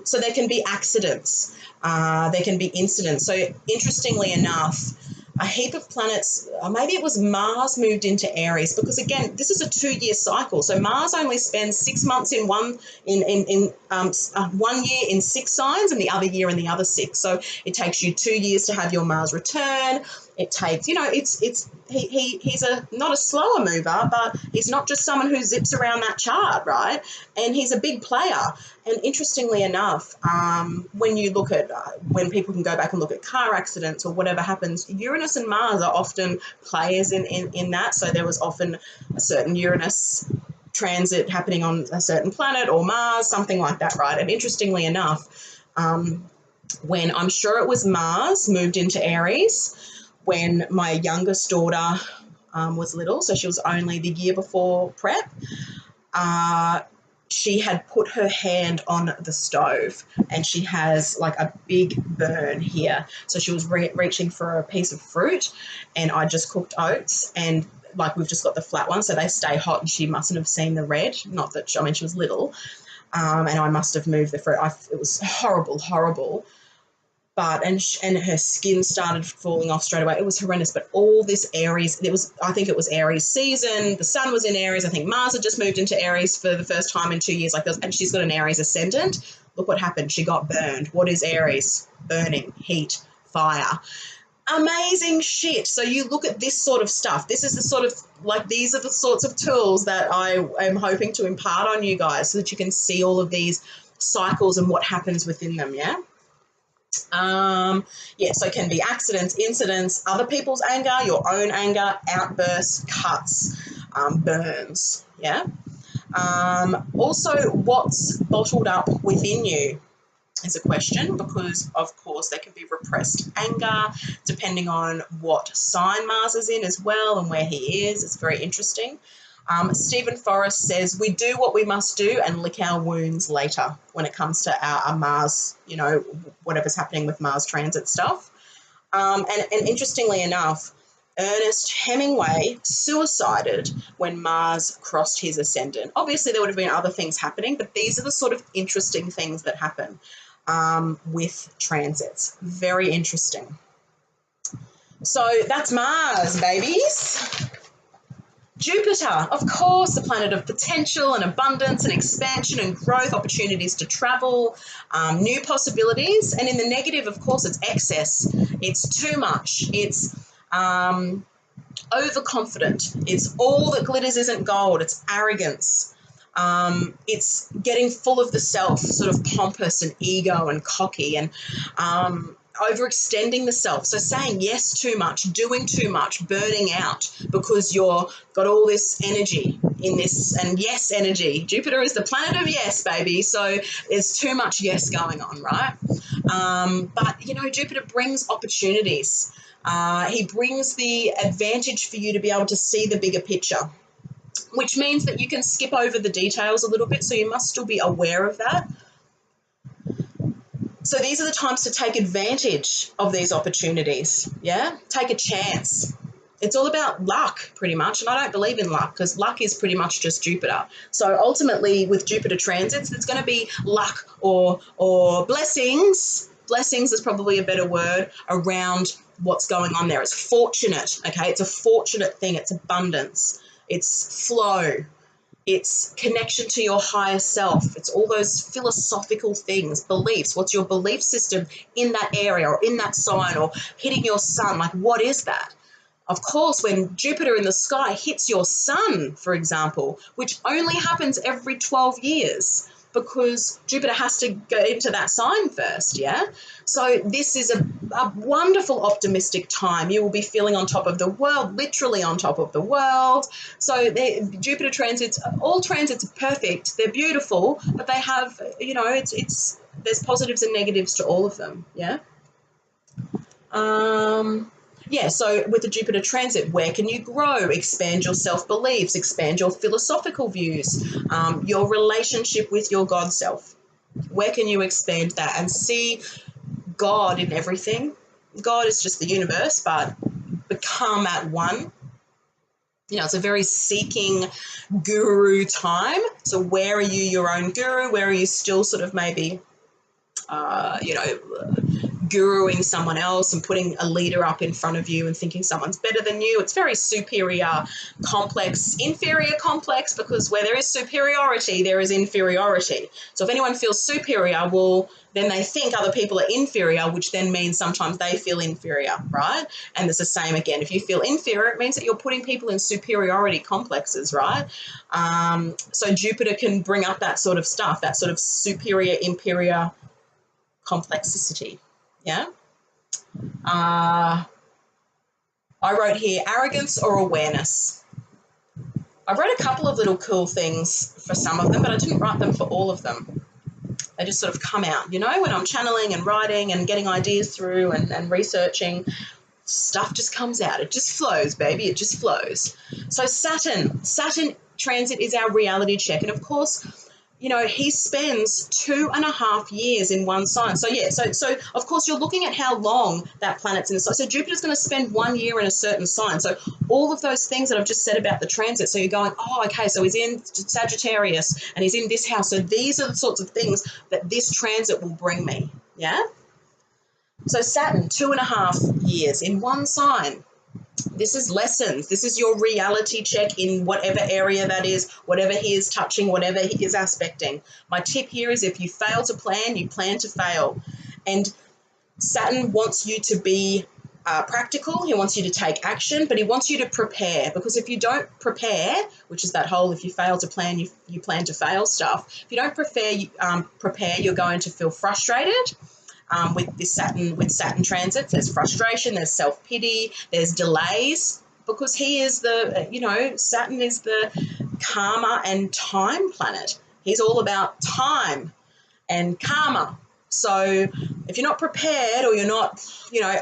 So there can be accidents. There can be incidents. So interestingly enough, a heap of planets, maybe it was Mars moved into Aries, because again, this is a 2-year cycle. So Mars only spends 6 months in one year in 6 signs, and the other year in the other 6. So it takes you 2 years to have your Mars return. It takes, you know, he's not a slower mover, but he's not just someone who zips around that chart, right? And he's a big player. And interestingly enough, when you look at, when people can go back and look at car accidents or whatever happens, Uranus and Mars are often players in that. So there was often a certain Uranus transit happening on a certain planet or Mars, something like that, right? And interestingly enough, when I'm sure it was Mars moved into Aries, when my youngest daughter was little, so she was only the year before prep, she had put her hand on the stove and she has like a big burn here. So she was reaching for a piece of fruit, and I just cooked oats, and like we've just got the flat ones, so they stay hot, and she mustn't have seen the red. Not that, she was little, and I must have moved the fruit. It was horrible, horrible. But and her skin started falling off straight away. It was horrendous. But all this Aries, I think it was Aries season. The sun was in Aries. I think Mars had just moved into Aries for the first time in 2 years, like this, and she's got an Aries ascendant. Look what happened. She got burned. What is Aries? Burning, heat, fire. Amazing shit. So you look at this sort of stuff. This is the sort of, like, these are the sorts of tools that I am hoping to impart on you guys so that you can see all of these cycles and what happens within them, yeah? So it can be accidents, incidents, other people's anger, your own anger, outbursts, cuts, burns, yeah? Also, what's bottled up within you is a question, because, of course, there can be repressed anger depending on what sign Mars is in as well and where he is. It's very interesting. Stephen Forrest says, we do what we must do and lick our wounds later when it comes to our Mars, you know, whatever's happening with Mars transit stuff. And interestingly enough, Ernest Hemingway suicided when Mars crossed his ascendant. Obviously, there would have been other things happening, but these are the sort of interesting things that happen with transits. Very interesting. So that's Mars, babies. Jupiter, of course, the planet of potential and abundance and expansion and growth, opportunities to travel, new possibilities. And in the negative, of course, it's excess. It's too much. It's overconfident. It's all that glitters isn't gold. It's arrogance. It's getting full of the self, sort of pompous and ego and cocky, and overextending the self. So saying yes too much, doing too much, burning out because you're got all this energy in this, and yes energy. Jupiter is the planet of yes, baby. So there's too much yes going on, right? But, you know, Jupiter brings opportunities. He brings the advantage for you to be able to see the bigger picture, which means that you can skip over the details a little bit. So you must still be aware of that. So these are the times to take advantage of these opportunities, yeah? Take a chance. It's all about luck, pretty much, and I don't believe in luck because luck is pretty much just Jupiter. So ultimately, with Jupiter transits, there's going to be luck or blessings. Blessings is probably a better word around what's going on there. It's fortunate, okay? It's a fortunate thing. It's abundance. It's flow. It's connection to your higher self. It's all those philosophical things, beliefs. What's your belief system in that area or in that sign or hitting your sun? Like, what is that? Of course, when Jupiter in the sky hits your sun, for example, which only happens every 12 years because Jupiter has to go into that sign first, yeah? So this is a wonderful optimistic time. You will be feeling on top of the world, literally on top of the world. So Jupiter transits, all transits are perfect. They're beautiful, but they have, you know, there's positives and negatives to all of them, yeah? Yeah, so with the Jupiter transit, where can you grow, expand your self-beliefs, expand your philosophical views, your relationship with your God self? Where can you expand that and see God in everything? God is just the universe, but become at one. You know, it's a very seeking guru time. So where are you your own guru? Where are you still sort of maybe, you know, guruing someone else and putting a leader up in front of you and thinking someone's better than you? It's very superior complex, inferior complex, because where there is superiority, there is inferiority. So if anyone feels superior, well, then they think other people are inferior, which then means sometimes they feel inferior, right? And it's the same again. If you feel inferior, it means that you're putting people in superiority complexes, right? So Jupiter can bring up that sort of stuff, that sort of superior, inferior complexity. Yeah. I wrote here arrogance or awareness. I wrote a couple of little cool things for some of them, but I didn't write them for all of them. They just sort of come out, you know, when I'm channeling and writing and getting ideas through and researching, stuff just comes out. It just flows, baby. It just flows. So Saturn transit is our reality check. And of course, you know, he spends 2.5 years in one sign. So, yeah, so of course, you're looking at how long that planet's in the sign. So Jupiter's going to spend 1 year in a certain sign. So all of those things that I've just said about the transit, so you're going, oh, okay, so he's in Sagittarius and he's in this house. So these are the sorts of things that this transit will bring me, yeah? So Saturn, 2.5 years in one sign. This is lessons. This is your reality check in whatever area that is, whatever he is touching, whatever he is aspecting. My tip here is if you fail to plan, you plan to fail. And Saturn wants you to be practical. He wants you to take action, but he wants you to prepare, because if you don't prepare, which is that whole if you fail to plan, you plan to fail stuff. If you don't prepare, you're going to feel frustrated. With Saturn transits, there's frustration, there's self-pity, there's delays, because he is the, you know, Saturn is the karma and time planet. He's all about time and karma. So if you're not prepared or you're not, you know,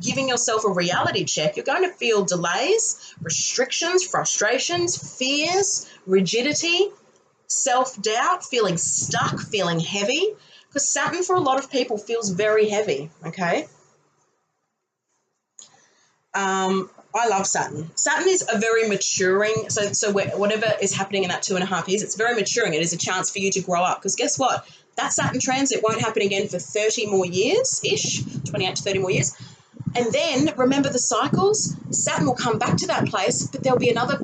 giving yourself a reality check, you're going to feel delays, restrictions, frustrations, fears, rigidity, self-doubt, feeling stuck, feeling heavy. Because Saturn, for a lot of people, feels very heavy, okay? I love Saturn. Saturn is a very maturing, so whatever is happening in that 2.5 years, it's very maturing. It is a chance for you to grow up, because guess what? That Saturn transit won't happen again for 30 more years-ish, 28 to 30 more years. And then remember the cycles. Saturn will come back to that place, but there'll be another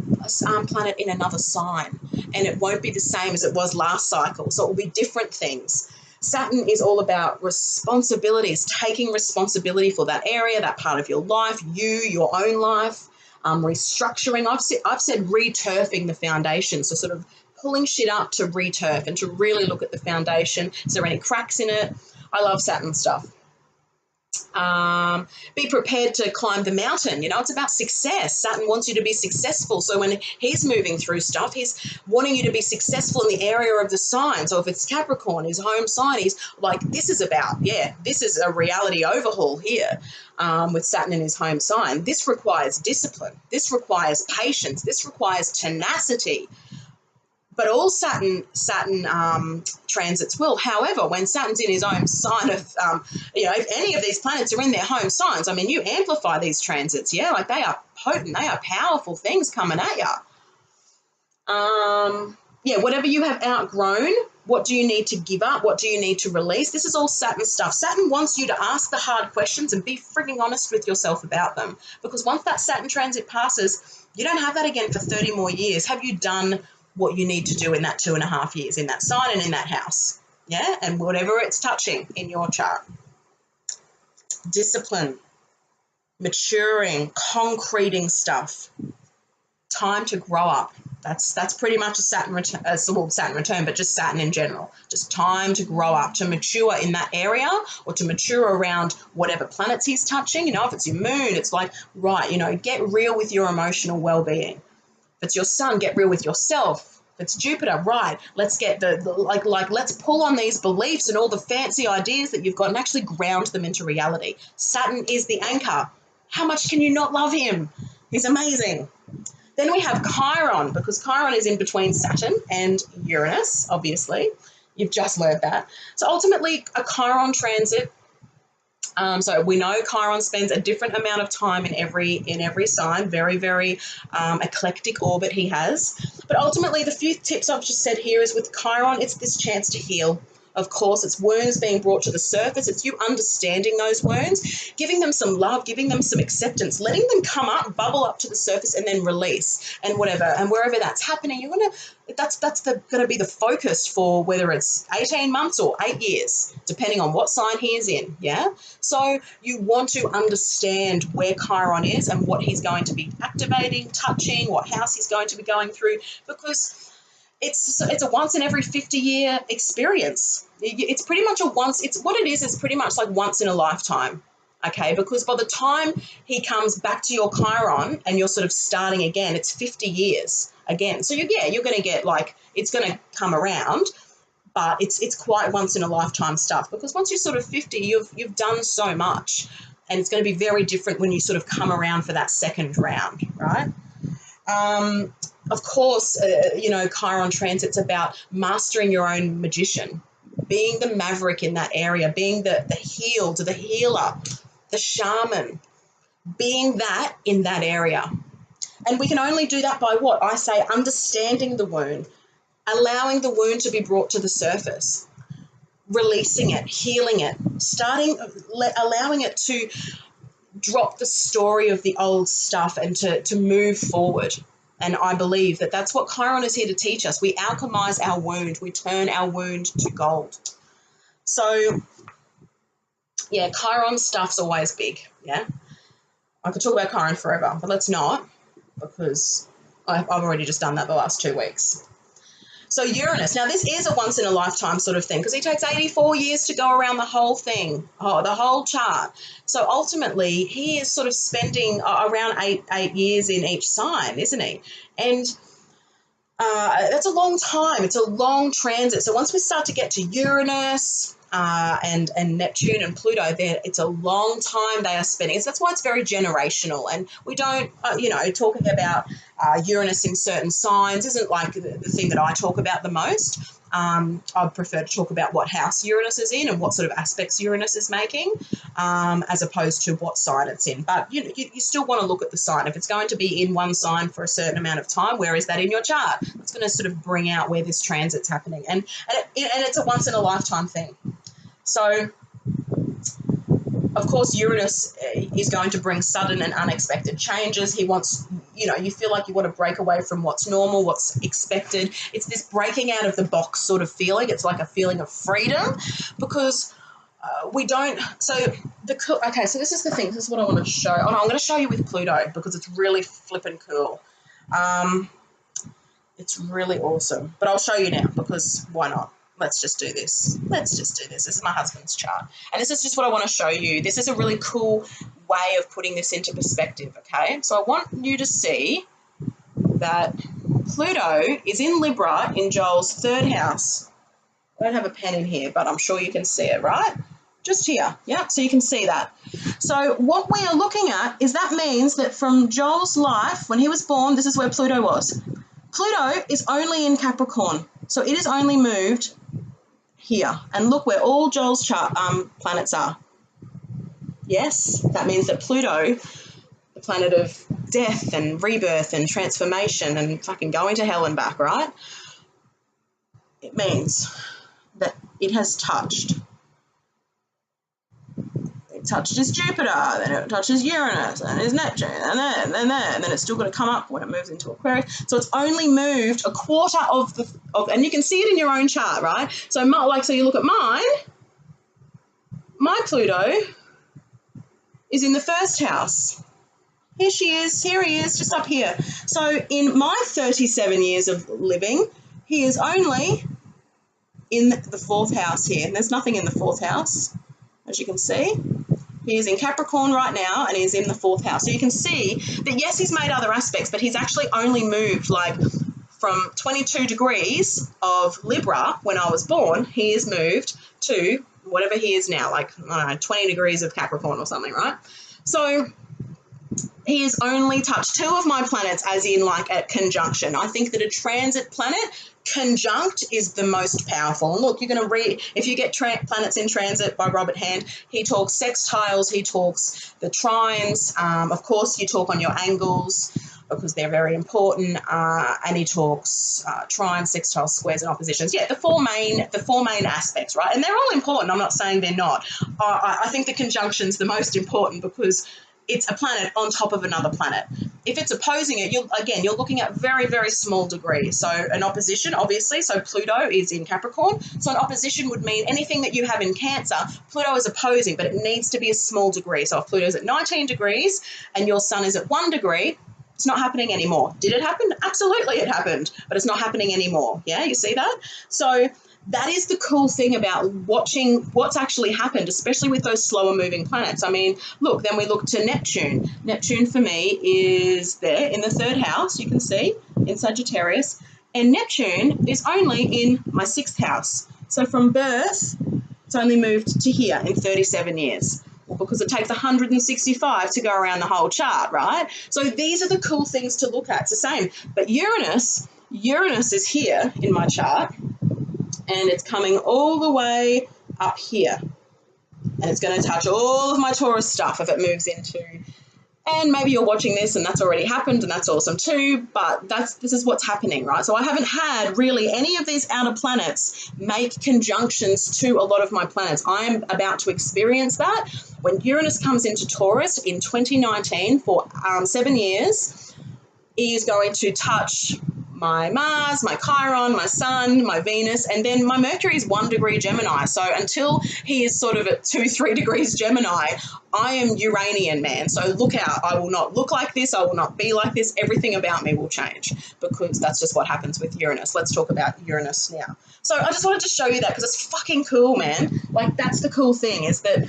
planet in another sign, and it won't be the same as it was last cycle. So it will be different things. Saturn is all about responsibilities, taking responsibility for that area, that part of your life, your own life, restructuring. I've said returfing the foundation, so sort of pulling shit up to returf and to really look at the foundation. Is there any cracks in it? I love Saturn stuff. Be prepared to climb the mountain. You know, it's about success. Saturn wants you to be successful. So when he's moving through stuff, he's wanting you to be successful in the area of the sign. So if it's Capricorn, his home sign, he's like, this is a reality overhaul here with Saturn in his home sign. This requires discipline. This requires patience. This requires tenacity. But all Saturn transits will. However, when Saturn's in his own sign of, if any of these planets are in their home signs, I mean, you amplify these transits, yeah? Like, they are potent, they are powerful things coming at you. Whatever you have outgrown, what do you need to give up? What do you need to release? This is all Saturn stuff. Saturn wants you to ask the hard questions and be frigging honest with yourself about them. Because once that Saturn transit passes, you don't have that again for 30 more years. Have you done what you need to do in that 2.5 years in that sign and in that house? Yeah, and whatever it's touching in your chart. Discipline, maturing, concreting stuff. Time to grow up. That's pretty much a Saturn return, but just Saturn in general. Just time to grow up, to mature in that area, or to mature around whatever planets he's touching. You know, if it's your moon, it's like, right, get real with your emotional well-being. If it's your sun, get real with yourself. If it's Jupiter, right, let's get let's pull on these beliefs and all the fancy ideas that you've got and actually ground them into reality. Saturn is the anchor. How much can you not love him? He's amazing. Then we have Chiron, because Chiron is in between Saturn and Uranus, obviously. You've just learned that. So ultimately, a Chiron transit, so we know Chiron spends a different amount of time in every sign, very, very eclectic orbit he has. But ultimately, the few tips I've just said here is with Chiron, it's this chance to heal. Of course, it's wounds being brought to the surface. It's you understanding those wounds, giving them some love, giving them some acceptance, letting them come up, bubble up to the surface, and then release. And wherever that's happening, that's going to be the focus for whether it's 18 months or 8 years, depending on what sign he is in. Yeah. So you want to understand where Chiron is and what he's going to be activating, touching, what house he's going to be going through, because it's a once in every 50-year experience. It's pretty much it's pretty much like once in a lifetime, okay? Because by the time he comes back to your Chiron and you're sort of starting again, it's 50 years again. So you're going to get it's going to come around, but it's quite once in a lifetime stuff, because once you're sort of 50, you've done so much, and it's going to be very different when you sort of come around for that second round, right? Of course, Chiron transit's about mastering your own magician, being the maverick in that area, being the healed, the healer, the shaman, being that in that area. And we can only do that by what? I say understanding the wound, allowing the wound to be brought to the surface, releasing it, healing it, allowing it to drop the story of the old stuff and to move forward. And I believe that that's what Chiron is here to teach us. We alchemize our wound. We turn our wound to gold. So, yeah, Chiron stuff's always big, yeah? I could talk about Chiron forever, but let's not, because I've already just done that the last 2 weeks. So Uranus, now this is a once in a lifetime sort of thing, because he takes 84 years to go around the whole thing, the whole chart. So ultimately he is sort of spending around eight years in each sign, isn't he? And that's a long time. It's a long transit. So once we start to get to Uranus and Neptune and Pluto, it's a long time they are spending. So that's why it's very generational. And we don't, talking about Uranus in certain signs isn't like the thing that I talk about the most. I'd prefer to talk about what house Uranus is in and what sort of aspects Uranus is making, as opposed to what sign it's in. But you still want to look at the sign. If it's going to be in one sign for a certain amount of time, where is that in your chart? It's going to sort of bring out where this transit's happening, and it's a once in a lifetime thing. So, of course, Uranus is going to bring sudden and unexpected changes. He wants, you feel like you want to break away from what's normal, what's expected. It's this breaking out of the box sort of feeling. It's like a feeling of freedom, because we don't. So this is the thing. This is what I want to show. Oh, no, I'm going to show you with Pluto, because it's really flippin' cool. It's really awesome. But I'll show you now, because why not? Let's just do this. This is my husband's chart. And this is just what I want to show you. This is a really cool way of putting this into perspective, okay? So I want you to see that Pluto is in Libra in Joel's third house. I don't have a pen in here, but I'm sure you can see it, right? Just here, yeah, so you can see that. So what we are looking at is that means that from Joel's life, when he was born, this is where Pluto was. Pluto is only in Capricorn, so it is only moved here. And look where all Joel's planets are. Yes, that means that Pluto, the planet of death and rebirth and transformation and fucking going to hell and back, right? It means that it has touched. It touches Jupiter, then it touches Uranus, and it's Neptune, and then it's still got to come up when it moves into Aquarius. So it's only moved a quarter of and you can see it in your own chart, right? So so you look at mine. My Pluto is in the first house. Here she is. Here he is, just up here. So in my 37 years of living, he is only in the fourth house here. And there's nothing in the fourth house, as you can see. He is in Capricorn right now, and he's in the fourth house. So you can see that, yes, he's made other aspects, but he's actually only moved like from 22 degrees of Libra when I was born. He has moved to whatever he is now, like, I don't know, 20 degrees of Capricorn or something, right? So he has only touched two of my planets, as in like at conjunction. I think that a transit planet conjunct is the most powerful. And look, you're going to read, if you get Planets in Transit by Robert Hand, he talks sextiles, he talks the trines. Of course, you talk on your angles, because they're very important, and he talks trines, sextiles, squares, and oppositions. Yeah, the four main aspects, right? And they're all important. I'm not saying they're not. I think the conjunction's the most important, because it's a planet on top of another planet. If it's opposing it, you're looking at very, very small degrees. So an opposition, obviously, so Pluto is in Capricorn. So an opposition would mean anything that you have in Cancer, Pluto is opposing, but it needs to be a small degree. So if Pluto's at 19 degrees and your sun is at 1 degree, it's not happening anymore. Did it happen? Absolutely it happened, but it's not happening anymore. Yeah, you see that? So that is the cool thing about watching what's actually happened, especially with those slower moving planets. I mean, look, then we look to Neptune. Neptune for me is there in the third house, you can see, in Sagittarius. And Neptune is only in my sixth house. So from birth, it's only moved to here in 37 years. Well, because it takes 165 to go around the whole chart, right? So these are the cool things to look at. It's the same. But Uranus is here in my chart, and it's coming all the way up here. And it's going to touch all of my Taurus stuff if it moves into, and maybe you're watching this and that's already happened, and that's awesome too, but this is what's happening, right? So I haven't had really any of these outer planets make conjunctions to a lot of my planets. I'm about to experience that. When Uranus comes into Taurus in 2019 for 7 years, he is going to touch my Mars, my Chiron, my Sun, my Venus, and then my Mercury is 1 degree Gemini. So until he is sort of at 2-3 degrees Gemini, I am Uranian, man. So look out. I will not look like this. I will not be like this. Everything about me will change, because that's just what happens with Uranus. Let's talk about Uranus now. So I just wanted to show you that, because it's fucking cool, man. Like, that's the cool thing, is that,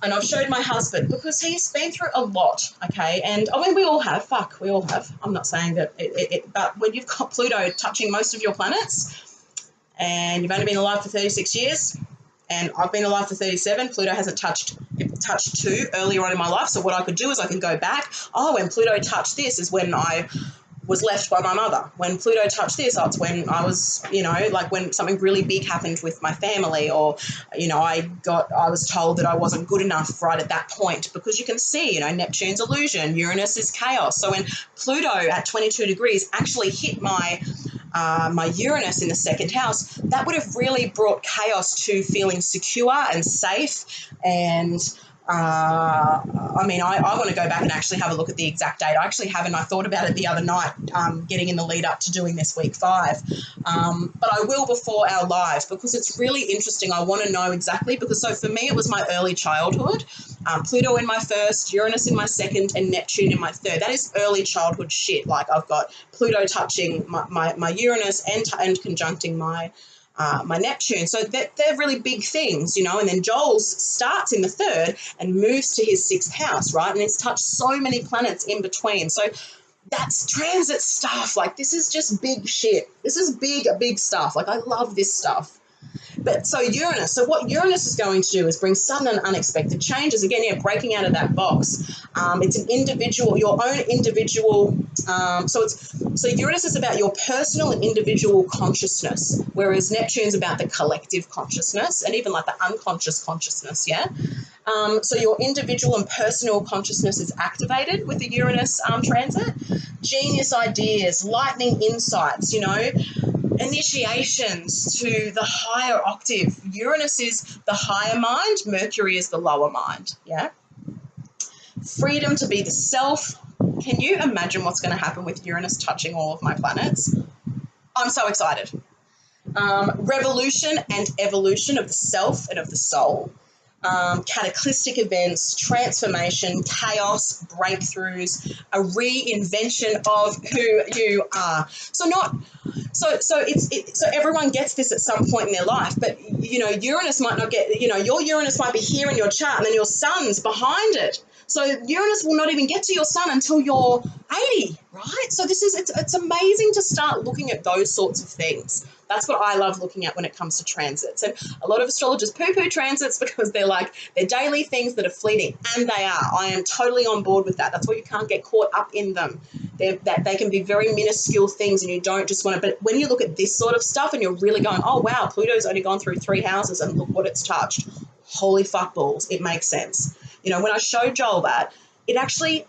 and I've showed my husband, because he's been through a lot, okay? And I mean, we all have. I'm not saying that but when you've got Pluto touching most of your planets, and you've only been alive for 36 years, and I've been alive for 37, Pluto hasn't touched 2 earlier on in my life. So what I could do is I could go back. Oh, when Pluto touched this is when I was left by my mother. When Pluto touched this, that's when I was, you know, like when something really big happened with my family, or, you know, I was told that I wasn't good enough right at that point, because you can see, you know, Neptune's illusion, Uranus is chaos. So when Pluto at 22 degrees actually hit my my Uranus in the second house, that would have really brought chaos to feeling secure and safe. And I mean, I want to go back and actually have a look at the exact date. I actually haven't. I thought about it the other night, getting in the lead up to doing this week 5. But I will before our live, because it's really interesting. I want to know exactly, because so for me, it was my early childhood. Pluto in my first, Uranus in my second, and Neptune in my third. That is early childhood shit. Like, I've got Pluto touching my Uranus and conjuncting my Neptune. So they're really big things, you know. And then Joel's starts in the third and moves to his 6th house, right? And it's touched so many planets in between. So that's transit stuff. Like, this is just big shit. This is big stuff. Like, I love this stuff. But so Uranus, so what Uranus is going to do is bring sudden and unexpected changes. Again, yeah, breaking out of that box. It's an individual, your own individual. So Uranus is about your personal and individual consciousness, whereas Neptune's about the collective consciousness and even like the unconscious consciousness. Yeah. So your individual and personal consciousness is activated with the Uranus transit. Genius ideas, lightning insights, you know, initiations to the higher octave. Uranus is the higher mind, Mercury is the lower mind. Yeah. Freedom to be the self. Can you imagine what's going to happen with Uranus touching all of my planets? I'm so excited. Revolution and evolution of the self and of the soul. Cataclysmic events, transformation, chaos, breakthroughs, a reinvention of who you are. So everyone gets this at some point in their life, but you know, Uranus might not get, you know, your Uranus might be here in your chart and then your sun's behind it. So Uranus will not even get to your sun until you're 80, right? So it's amazing to start looking at those sorts of things. That's what I love looking at when it comes to transits. And a lot of astrologers poo-poo transits because they're daily things that are fleeting, and they are. I am totally on board with that. That's why you can't get caught up in them. They can be very minuscule things, and you don't just want to. But when you look at this sort of stuff and you're really going, oh, wow, Pluto's only gone through 3 houses and look what it's touched. Holy fuck balls. It makes sense. You know, when I showed Joel that, it actually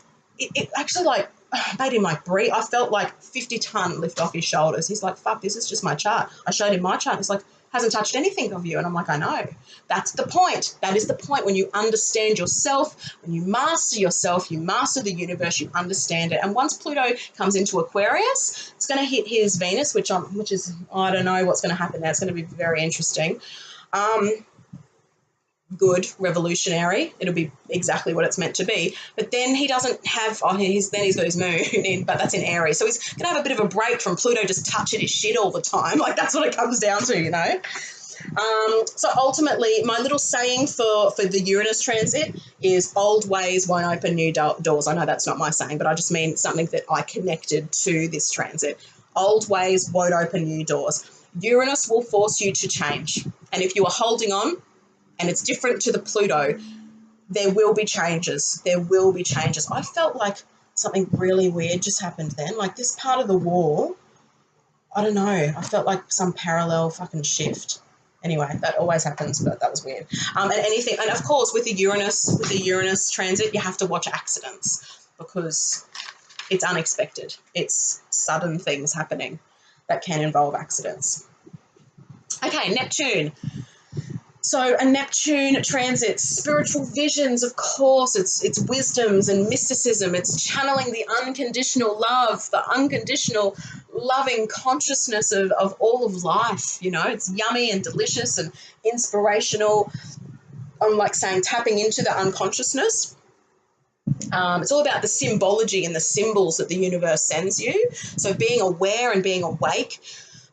like made him like breathe. I felt like 50-ton lift off his shoulders. He's like, fuck, this is just my chart. I showed him my chart. He's like, hasn't touched anything of you. And I'm like, I know. That's the point. That is the point. When you understand yourself, when you master yourself, you master the universe, you understand it. And once Pluto comes into Aquarius, it's going to hit his Venus, which is, I don't know what's going to happen there. It's going to be very interesting. Good, revolutionary. It'll be exactly what it's meant to be. But then he doesn't have, then he's got his moon in, but that's in Aries. So he's going to have a bit of a break from Pluto just touching his shit all the time. Like, that's what it comes down to, you know. So ultimately, my little saying for the Uranus transit is old ways won't open new doors. I know that's not my saying, but I just mean something that I connected to this transit. Old ways won't open new doors. Uranus will force you to change. And if you are holding on, and it's different to the Pluto, there will be changes. There will be changes. I felt like something really weird just happened then. Like, this part of the wall, I don't know. I felt like some parallel fucking shift. Anyway, that always happens, but that was weird. And of course, with the Uranus transit, you have to watch accidents because it's unexpected. It's sudden things happening that can involve accidents. Okay, Neptune. So a Neptune transit, spiritual visions, of course, it's wisdoms and mysticism. It's channeling the unconditional love, the unconditional loving consciousness of all of life. You know, it's yummy and delicious and inspirational. I'm like saying tapping into the unconsciousness. It's all about the symbology and the symbols that the universe sends you. So being aware and being awake.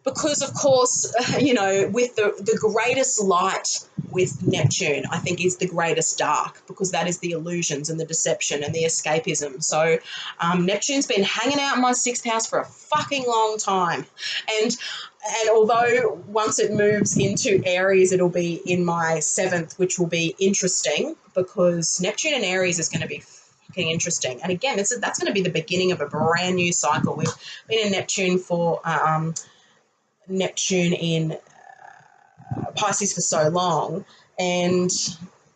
Because, of course, you know, with the greatest light with Neptune, I think, is the greatest dark, because that is the illusions and the deception and the escapism. So Neptune's been hanging out in my 6th house for a fucking long time. And although once it moves into Aries, it'll be in my 7th, which will be interesting, because Neptune and Aries is going to be fucking interesting. And again, that's going to be the beginning of a brand new cycle. We've been in Neptune for Neptune in Pisces for so long, and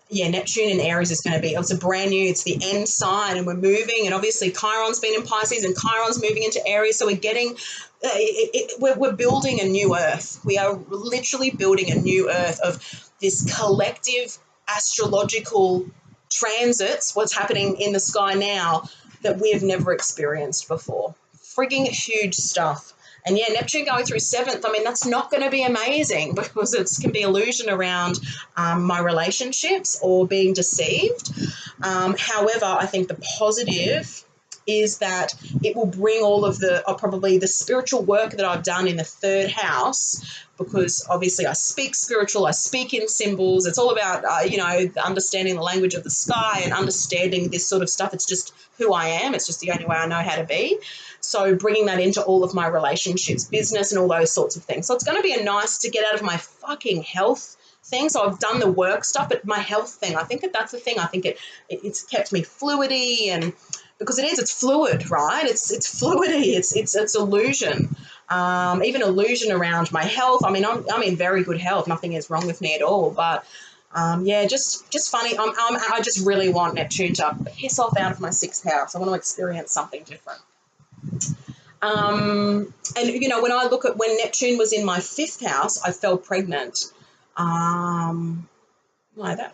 yeah, Neptune in Aries is going to be, it's a brand new, it's the end sign, and we're moving, and obviously Chiron's been in Pisces and Chiron's moving into Aries, so we're getting, we're building a new earth. We are literally building a new earth of this collective astrological transits, what's happening in the sky now that we have never experienced before. Frigging huge stuff. And yeah, Neptune going through 7th, I mean, that's not going to be amazing because it can be illusion around my relationships or being deceived. However, I think the positive is that it will bring all of the, probably the spiritual work that I've done in the 3rd house, because obviously I speak spiritual, I speak in symbols. It's all about, you know, understanding the language of the sky and understanding this sort of stuff. It's just who I am. It's just the only way I know how to be. So bringing that into all of my relationships, business and all those sorts of things. So it's going to be a nice to get out of my fucking health thing. So I've done the work stuff, but my health thing, I think that's the thing. I think it's kept me fluidy, and because it's fluid, right? It's fluidy. It's illusion. Even illusion around my health. I mean, I'm in very good health. Nothing is wrong with me at all. But yeah, just funny. I just really want Neptune to piss off out of my 6th house. I want to experience something different. And you know, when I look at when Neptune was in my 5th house, I fell pregnant. Like that.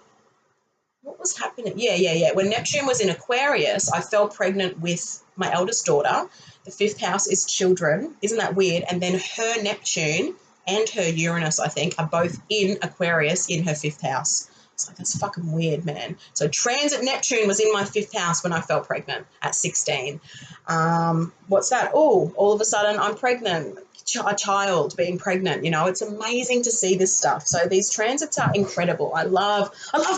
What was happening? Yeah. When Neptune was in Aquarius, I fell pregnant with my eldest daughter. The 5th house is children. Isn't that weird? And then her Neptune and her Uranus, I think, are both in Aquarius in her 5th house. It's like, that's fucking weird, man. So transit Neptune was in my 5th house when I fell pregnant at 16. What's that? Oh, all of a sudden I'm pregnant. A child being pregnant, you know, it's amazing to see this stuff. So these transits are incredible. I love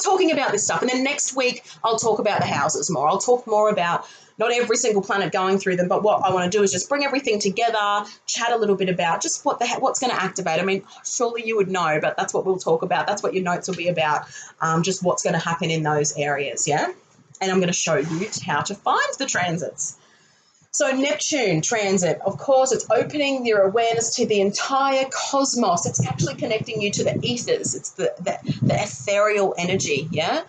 talking about this stuff. And then next week I'll talk about the houses more. I'll talk more about not every single planet going through them, but what I want to do is just bring everything together, chat a little bit about just what's going to activate. I mean, surely you would know, but that's what we'll talk about. That's what your notes will be about, just what's going to happen in those areas, yeah? And I'm going to show you how to find the transits. So Neptune transit, of course, it's opening your awareness to the entire cosmos. It's actually connecting you to the ethers. It's the ethereal energy, yeah?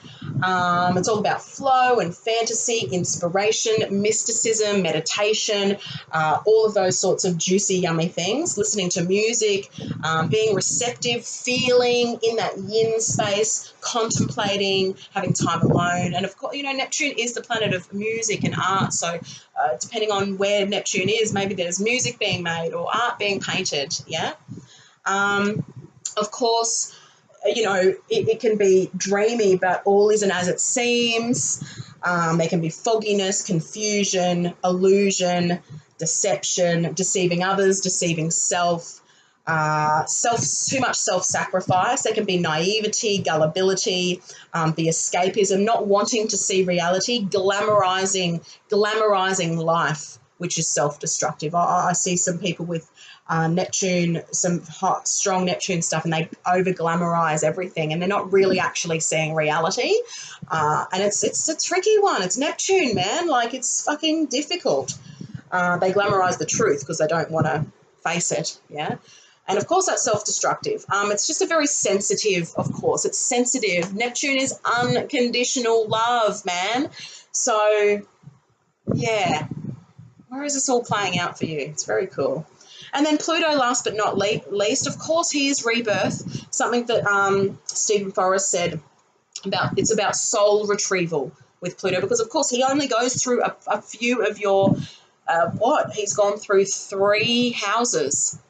It's all about flow and fantasy, inspiration, mysticism, meditation, all of those sorts of juicy, yummy things, listening to music, being receptive, feeling in that yin space, contemplating, having time alone. And, of course, you know, Neptune is the planet of music and art, so depending on where Neptune is, maybe there's music being made or art being painted, yeah? Of course, you know, it can be dreamy, but all isn't as it seems. There can be fogginess, confusion, illusion, deception, deceiving others, deceiving self, too much self-sacrifice. There can be naivety, gullibility, the escapism, not wanting to see reality, glamorizing life, which is self-destructive. I see some people with Neptune, some hot, strong Neptune stuff, and they over-glamorize everything, and they're not really actually seeing reality. And it's a tricky one. It's Neptune, man. Like, it's fucking difficult. They glamorize the truth because they don't want to face it, yeah? And, of course, that's self-destructive. It's just a very sensitive, of course. It's sensitive. Neptune is unconditional love, man. So, yeah. Where is this all playing out for you? It's very cool. And then Pluto, last but not least, of course, he is rebirth, something that Stephen Forrest said about, it's about soul retrieval with Pluto, because, of course, he only goes through a few of your, he's gone through 3 houses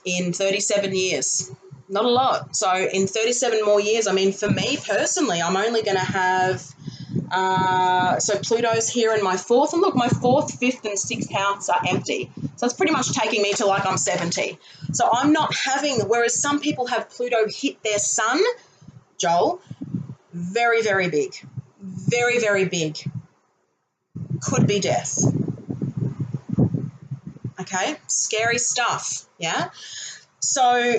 in 37 years. Not a lot. So in 37 more years, I mean, for me personally, I'm only going to have, so Pluto's here in my 4th. And look, my 4th, 5th and 6th house are empty. So it's pretty much taking me to like I'm 70. So I'm not having, whereas some people have Pluto hit their sun, Joel, very, very big. Very, very big. Could be death. Okay, scary stuff, yeah? So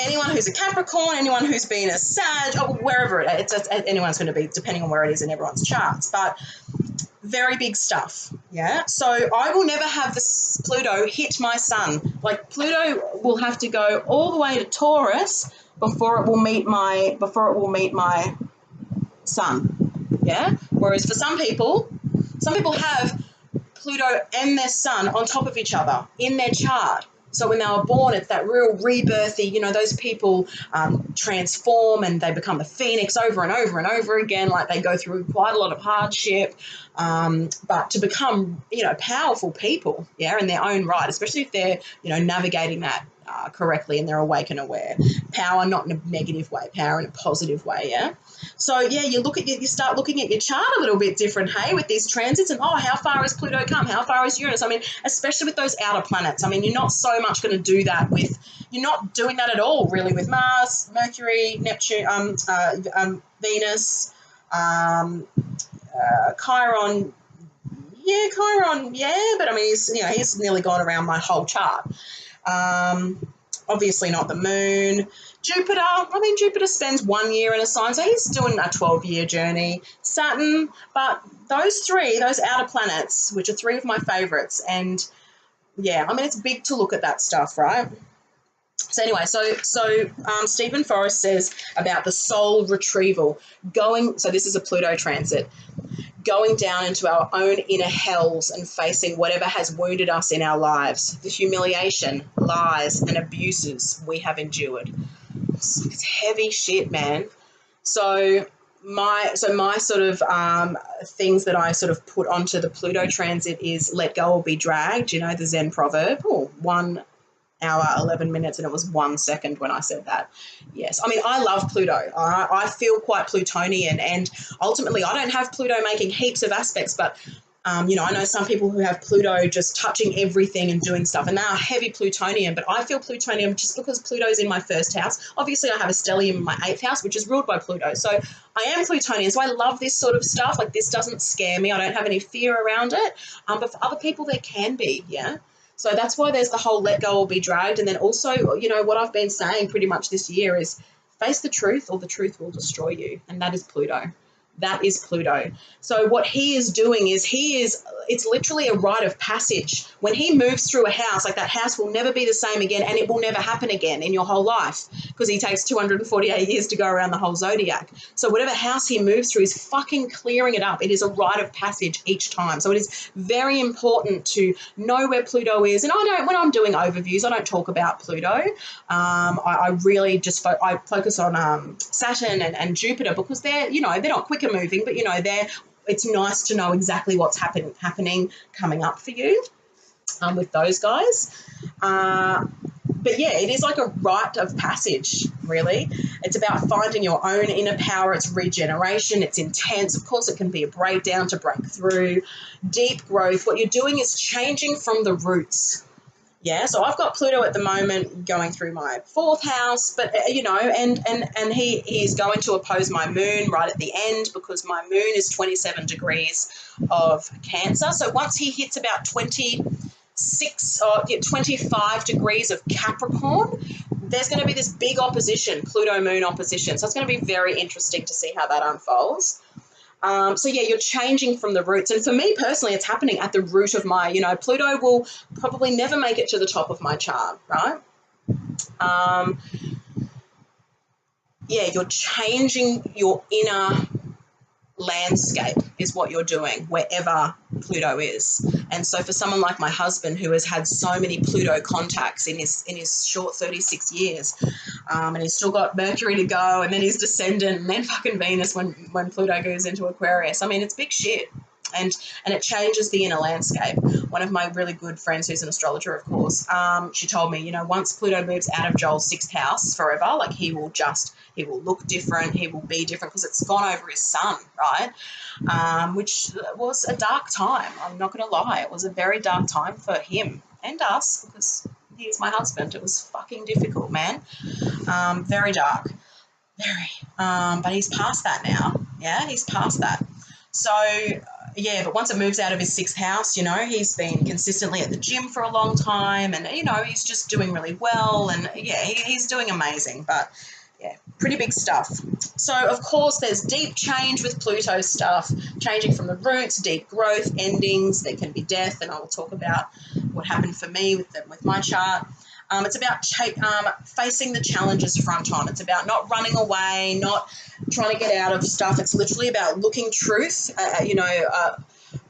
anyone who's a Capricorn, anyone who's been a Sag, or wherever anyone's going to be, depending on where it is in everyone's charts. But very big stuff. Yeah. So I will never have this Pluto hit my sun. Like Pluto will have to go all the way to Taurus before it will meet my sun. Yeah. Whereas for some people have Pluto and their sun on top of each other in their chart. So when they were born, it's that real rebirthy, you know, those people transform and they become the phoenix over and over and over again. Like they go through quite a lot of hardship, but to become, you know, powerful people, yeah, in their own right, especially if they're, you know, navigating that correctly and they're awake and aware. Power, not in a negative way, power in a positive way, yeah. So yeah, you start looking at your chart a little bit different, hey, with these transits and how far has Pluto come? How far is Uranus? I mean, especially with those outer planets. I mean, you're not so much going to do that you're not doing that at all really with Mars, Mercury, Neptune, Venus, Chiron. Yeah, Chiron, yeah, but I mean, he's nearly gone around my whole chart. Obviously not the moon. Jupiter spends 1 year in a sign, so he's doing a 12-year journey. Saturn, but those outer planets, which are three of my favorites, and yeah, I mean, it's big to look at that stuff, right? So anyway, so Stephen Forrest says about the soul retrieval, so this is a Pluto transit, going down into our own inner hells and facing whatever has wounded us in our lives, the humiliation, lies, and abuses we have endured. It's heavy shit, man. So my sort of things that I sort of put onto the Pluto transit is let go or be dragged, you know, the Zen proverb. 1 hour, 11 minutes, and it was 1 second when I said that. Yes. I mean, I love Pluto. I feel quite Plutonian, and ultimately I don't have Pluto making heaps of aspects, but you know, I know some people who have Pluto just touching everything and doing stuff, and they are heavy Plutonian, but I feel Plutonian just because Pluto's in my first house. Obviously, I have a stellium in my 8th house, which is ruled by Pluto. So I am Plutonian, so I love this sort of stuff. Like, this doesn't scare me. I don't have any fear around it. But for other people, there can be, yeah? So that's why there's the whole let go or be dragged. And then also, you know, what I've been saying pretty much this year is face the truth or the truth will destroy you. And that is Pluto. That is Pluto. So what he is doing is it's literally a rite of passage. When he moves through a house, like, that house will never be the same again, and it will never happen again in your whole life, because he takes 248 years to go around the whole zodiac. So whatever house he moves through is fucking clearing it up. It is a rite of passage each time. So it is very important to know where Pluto is. And when I'm doing overviews, I don't talk about Pluto. I really just I focus on Saturn and Jupiter, because they're not quicker moving, but it's nice to know exactly what's happening coming up for you with those guys. But yeah, it is like a rite of passage, really. It's about finding your own inner power. It's regeneration. It's intense. Of course, it can be a breakdown to break through. Deep growth. What you're doing is changing from the roots. Yeah, so I've got Pluto at the moment going through my 4th house, but and he is going to oppose my moon right at the end, because my moon is 27 degrees of Cancer. So once he hits about 25 degrees of Capricorn, there's going to be this big opposition, Pluto moon opposition. So it's going to be very interesting to see how that unfolds. So yeah, you're changing from the roots. And for me personally, it's happening at the root of my, Pluto will probably never make it to the top of my chart, right? Yeah, you're changing your inner landscape is what you're doing wherever Pluto is. And so for someone like my husband, who has had so many Pluto contacts in his short 36 years, and he's still got Mercury to go, and then his descendant, and then fucking Venus when Pluto goes into Aquarius. I mean, it's big shit. And it changes the inner landscape. One of my really good friends, who's an astrologer, of course, she told me, once Pluto moves out of Joel's 6th house forever, like, he will look different, he will be different, because it's gone over his sun, right? Which was a dark time. I'm not going to lie. It was a very dark time for him and us, because he's my husband. It was fucking difficult, man. Very dark. Very. But he's past that now. Yeah, he's past that. So, yeah, but once it moves out of his 6th house, he's been consistently at the gym for a long time, and, he's just doing really well, and, yeah, he's doing amazing. But, yeah, pretty big stuff. So, of course, there's deep change with Pluto stuff, changing from the roots, deep growth, endings. There can be death, and I will talk about what happened for me with my chart. It's about facing the challenges front on. It's about not running away, not trying to get out of stuff. It's literally about looking truth.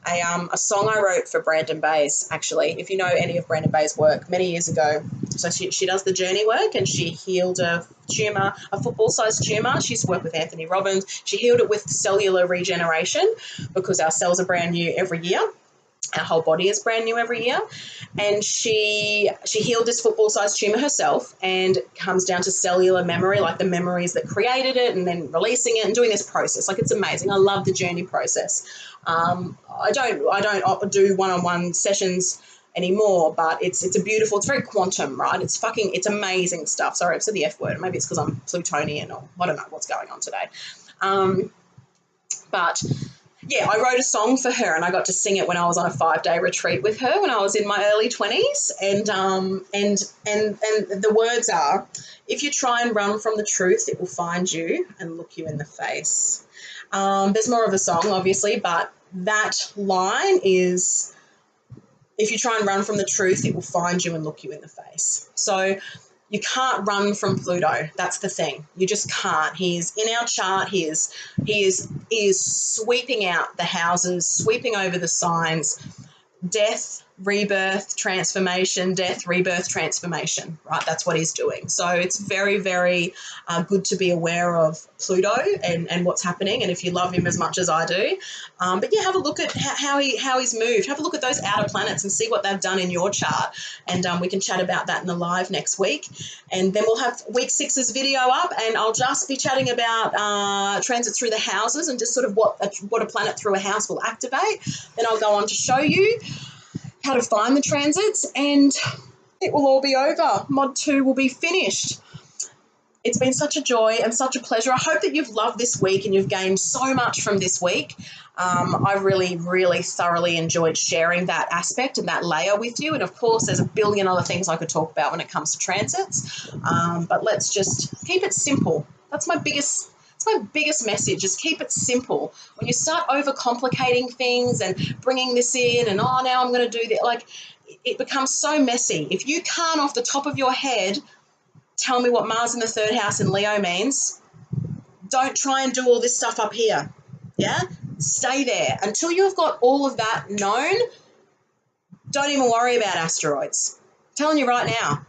A song I wrote for Brandon Bayes, actually, if you know any of Brandon Bayes' work, many years ago. So she does the journey work, and she healed a tumour, a football-sized tumour. She used to work with Anthony Robbins. She healed it with cellular regeneration, because our cells are brand new every year. Our whole body is brand new every year. And she healed this football-sized tumour herself, and it comes down to cellular memory, like the memories that created it, and then releasing it and doing this process. Like, it's amazing. I love the journey process. I don't do one-on-one sessions anymore, but it's very quantum, right? It's amazing stuff. Sorry, I've said the F word. Maybe it's because I'm Plutonian, or I don't know what's going on today. But yeah, I wrote a song for her, and I got to sing it when I was on a 5-day retreat with her when I was in my early 20s. And the words are, if you try and run from the truth, it will find you and look you in the face. There's more of a song, obviously, but that line is, if you try and run from the truth, it will find you and look you in the face. So you can't run from Pluto. That's the thing. You just can't. He is in our chart. He is sweeping out the houses, sweeping over the signs. Death, rebirth, transformation, death, rebirth, transformation, right? That's what he's doing. So it's very, very good to be aware of Pluto and what's happening, and if you love him as much as I do. But yeah, have a look at how he's moved. Have a look at those outer planets and see what they've done in your chart, and we can chat about that in the live next week. And then we'll have week 6's video up, and I'll just be chatting about transits through the houses and just sort of what a planet through a house will activate. Then I'll go on to show you how to find the transits, and it will all be over. Mod 2 will be finished. It's been such a joy and such a pleasure. I hope that you've loved this week and you've gained so much from this week. I really, really thoroughly enjoyed sharing that aspect and that layer with you. And of course, there's a billion other things I could talk about when it comes to transits. But let's just keep it simple. That's my biggest message, is keep it simple. When you start overcomplicating things and bringing this in and, now I'm going to do that, like, it becomes so messy. If you can't off the top of your head tell me what Mars in the 3rd house in Leo means, don't try and do all this stuff up here. Yeah? Stay there. Until you've got all of that known, don't even worry about asteroids. I'm telling you right now.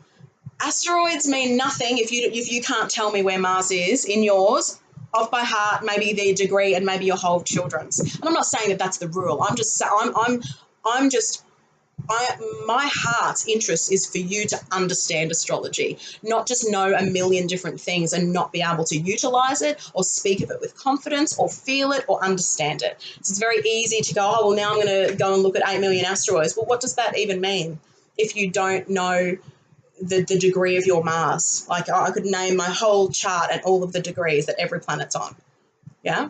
Asteroids mean nothing if you can't tell me where Mars is in yours, off by heart, maybe their degree, and maybe your whole children's. And I'm not saying that that's the rule. My heart's interest is for you to understand astrology, not just know a million different things and not be able to utilize it or speak of it with confidence or feel it or understand it. So it's very easy to go, well, now I'm going to go and look at 8 million asteroids. Well, what does that even mean if you don't know the degree of your Mars? Like, I could name my whole chart and all of the degrees that every planet's on. Yeah.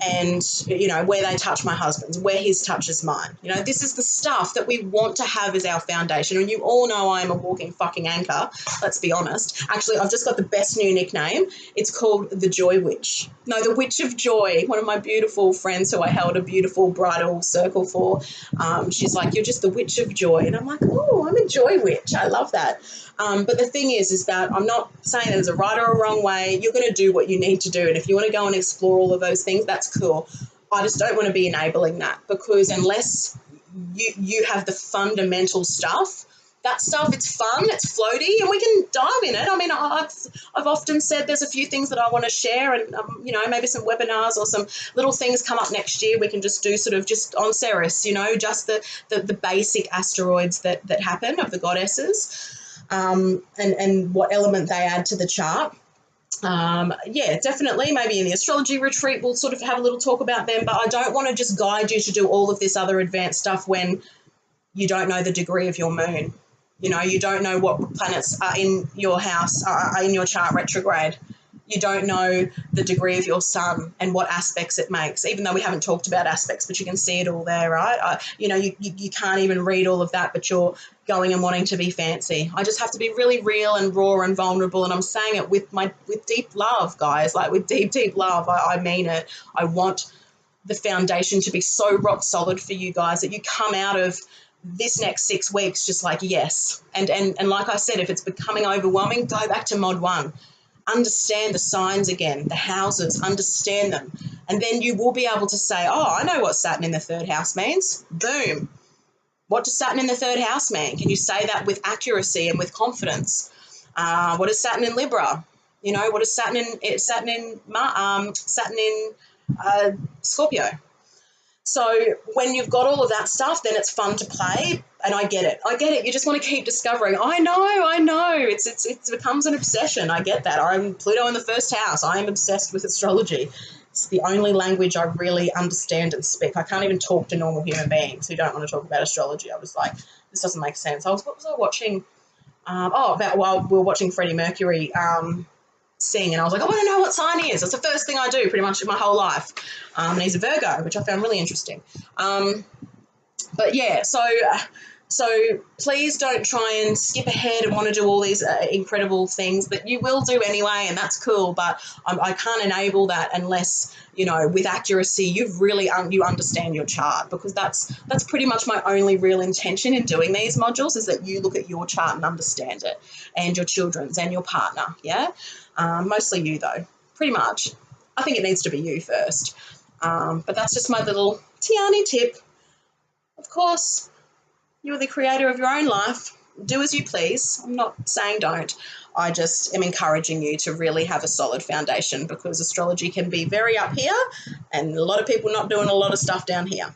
And, where they touch my husband's, where his touches mine. This is the stuff that we want to have as our foundation. And you all know I am a walking fucking anchor, let's be honest. Actually, I've just got the best new nickname. It's called the Joy Witch. No, the Witch of Joy. One of my beautiful friends who I held a beautiful bridal circle for, she's like, you're just the Witch of Joy. And I'm like, oh, I'm a joy witch. I love that. But the thing is that I'm not saying that there's a right or a wrong way. You're going to do what you need to do. And if you want to go and explore all of those things, that's cool. I just don't want to be enabling that, because unless you have the fundamental stuff, that stuff, it's fun, it's floaty, and we can dive in it. I mean, I've often said there's a few things that I want to share, and, maybe some webinars or some little things come up next year. We can just do sort of just on Ceres, just the basic asteroids that happen of the goddesses. And what element they add to the chart. Definitely. Maybe in the astrology retreat, we'll sort of have a little talk about them, but I don't want to just guide you to do all of this other advanced stuff when you don't know the degree of your moon. You don't know what planets are in your house, are in your chart retrograde. You don't know the degree of your sun and what aspects it makes, even though we haven't talked about aspects, but you can see it all there, right? You can't even read all of that, but you're going and wanting to be fancy. I just have to be really real and raw and vulnerable, and I'm saying it with deep love, guys, like with deep, deep love. I mean it. I want the foundation to be so rock solid for you guys that you come out of this next 6 weeks just like, yes. And like I said, if it's becoming overwhelming, go back to mod 1. Understand the signs again, the houses, understand them. And then you will be able to say, oh, I know what Saturn in the 3rd house means. Boom. What does Saturn in the 3rd house mean? Can you say that with accuracy and with confidence? What is Saturn in Libra? You know, what is Saturn in Scorpio? So when you've got all of that stuff, then it's fun to play. And I get it. You just want to keep discovering. I know. It becomes an obsession. I get that. I'm Pluto in the 1st house. I am obsessed with astrology. It's the only language I really understand and speak. I can't even talk to normal human beings who don't want to talk about astrology. I was like, this doesn't make sense. What was I watching? While we were watching Freddie Mercury sing, and I was like, I want to know what sign he is. That's the first thing I do pretty much in my whole life. And he's a Virgo, which I found really interesting. But yeah, so please don't try and skip ahead and want to do all these incredible things that you will do anyway, and that's cool. But I can't enable that unless, you know, with accuracy, you've really you understand your chart, because that's pretty much my only real intention in doing these modules, is that you look at your chart and understand it, and your children's and your partner. Yeah, mostly you though, pretty much. I think it needs to be you first. But that's just my little Tiani tip. Of course, you're the creator of your own life. Do as you please. I'm not saying don't. I just am encouraging you to really have a solid foundation, because astrology can be very up here and a lot of people not doing a lot of stuff down here.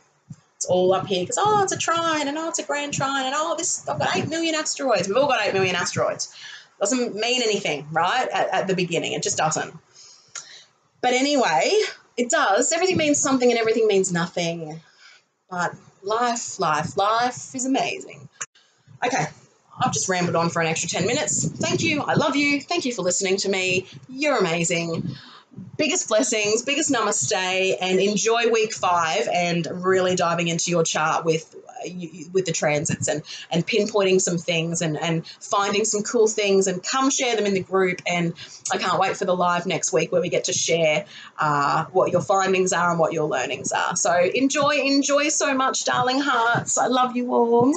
It's all up here because, oh, it's a trine, and oh, it's a grand trine, and oh, I've got 8 million asteroids. We've all got 8 million asteroids. Doesn't mean anything, right, at the beginning. It just doesn't. But anyway, it does. Everything means something and everything means nothing. But life is amazing. Okay, I've just rambled on for an extra 10 minutes. Thank you. I love you. Thank you for listening to me. You're amazing. Biggest blessings, biggest namaste, and enjoy week 5 and really diving into your chart with the transits and pinpointing some things and finding some cool things, and come share them in the group. And I can't wait for the live next week where we get to share what your findings are and what your learnings are. So enjoy so much, darling hearts. I love you all.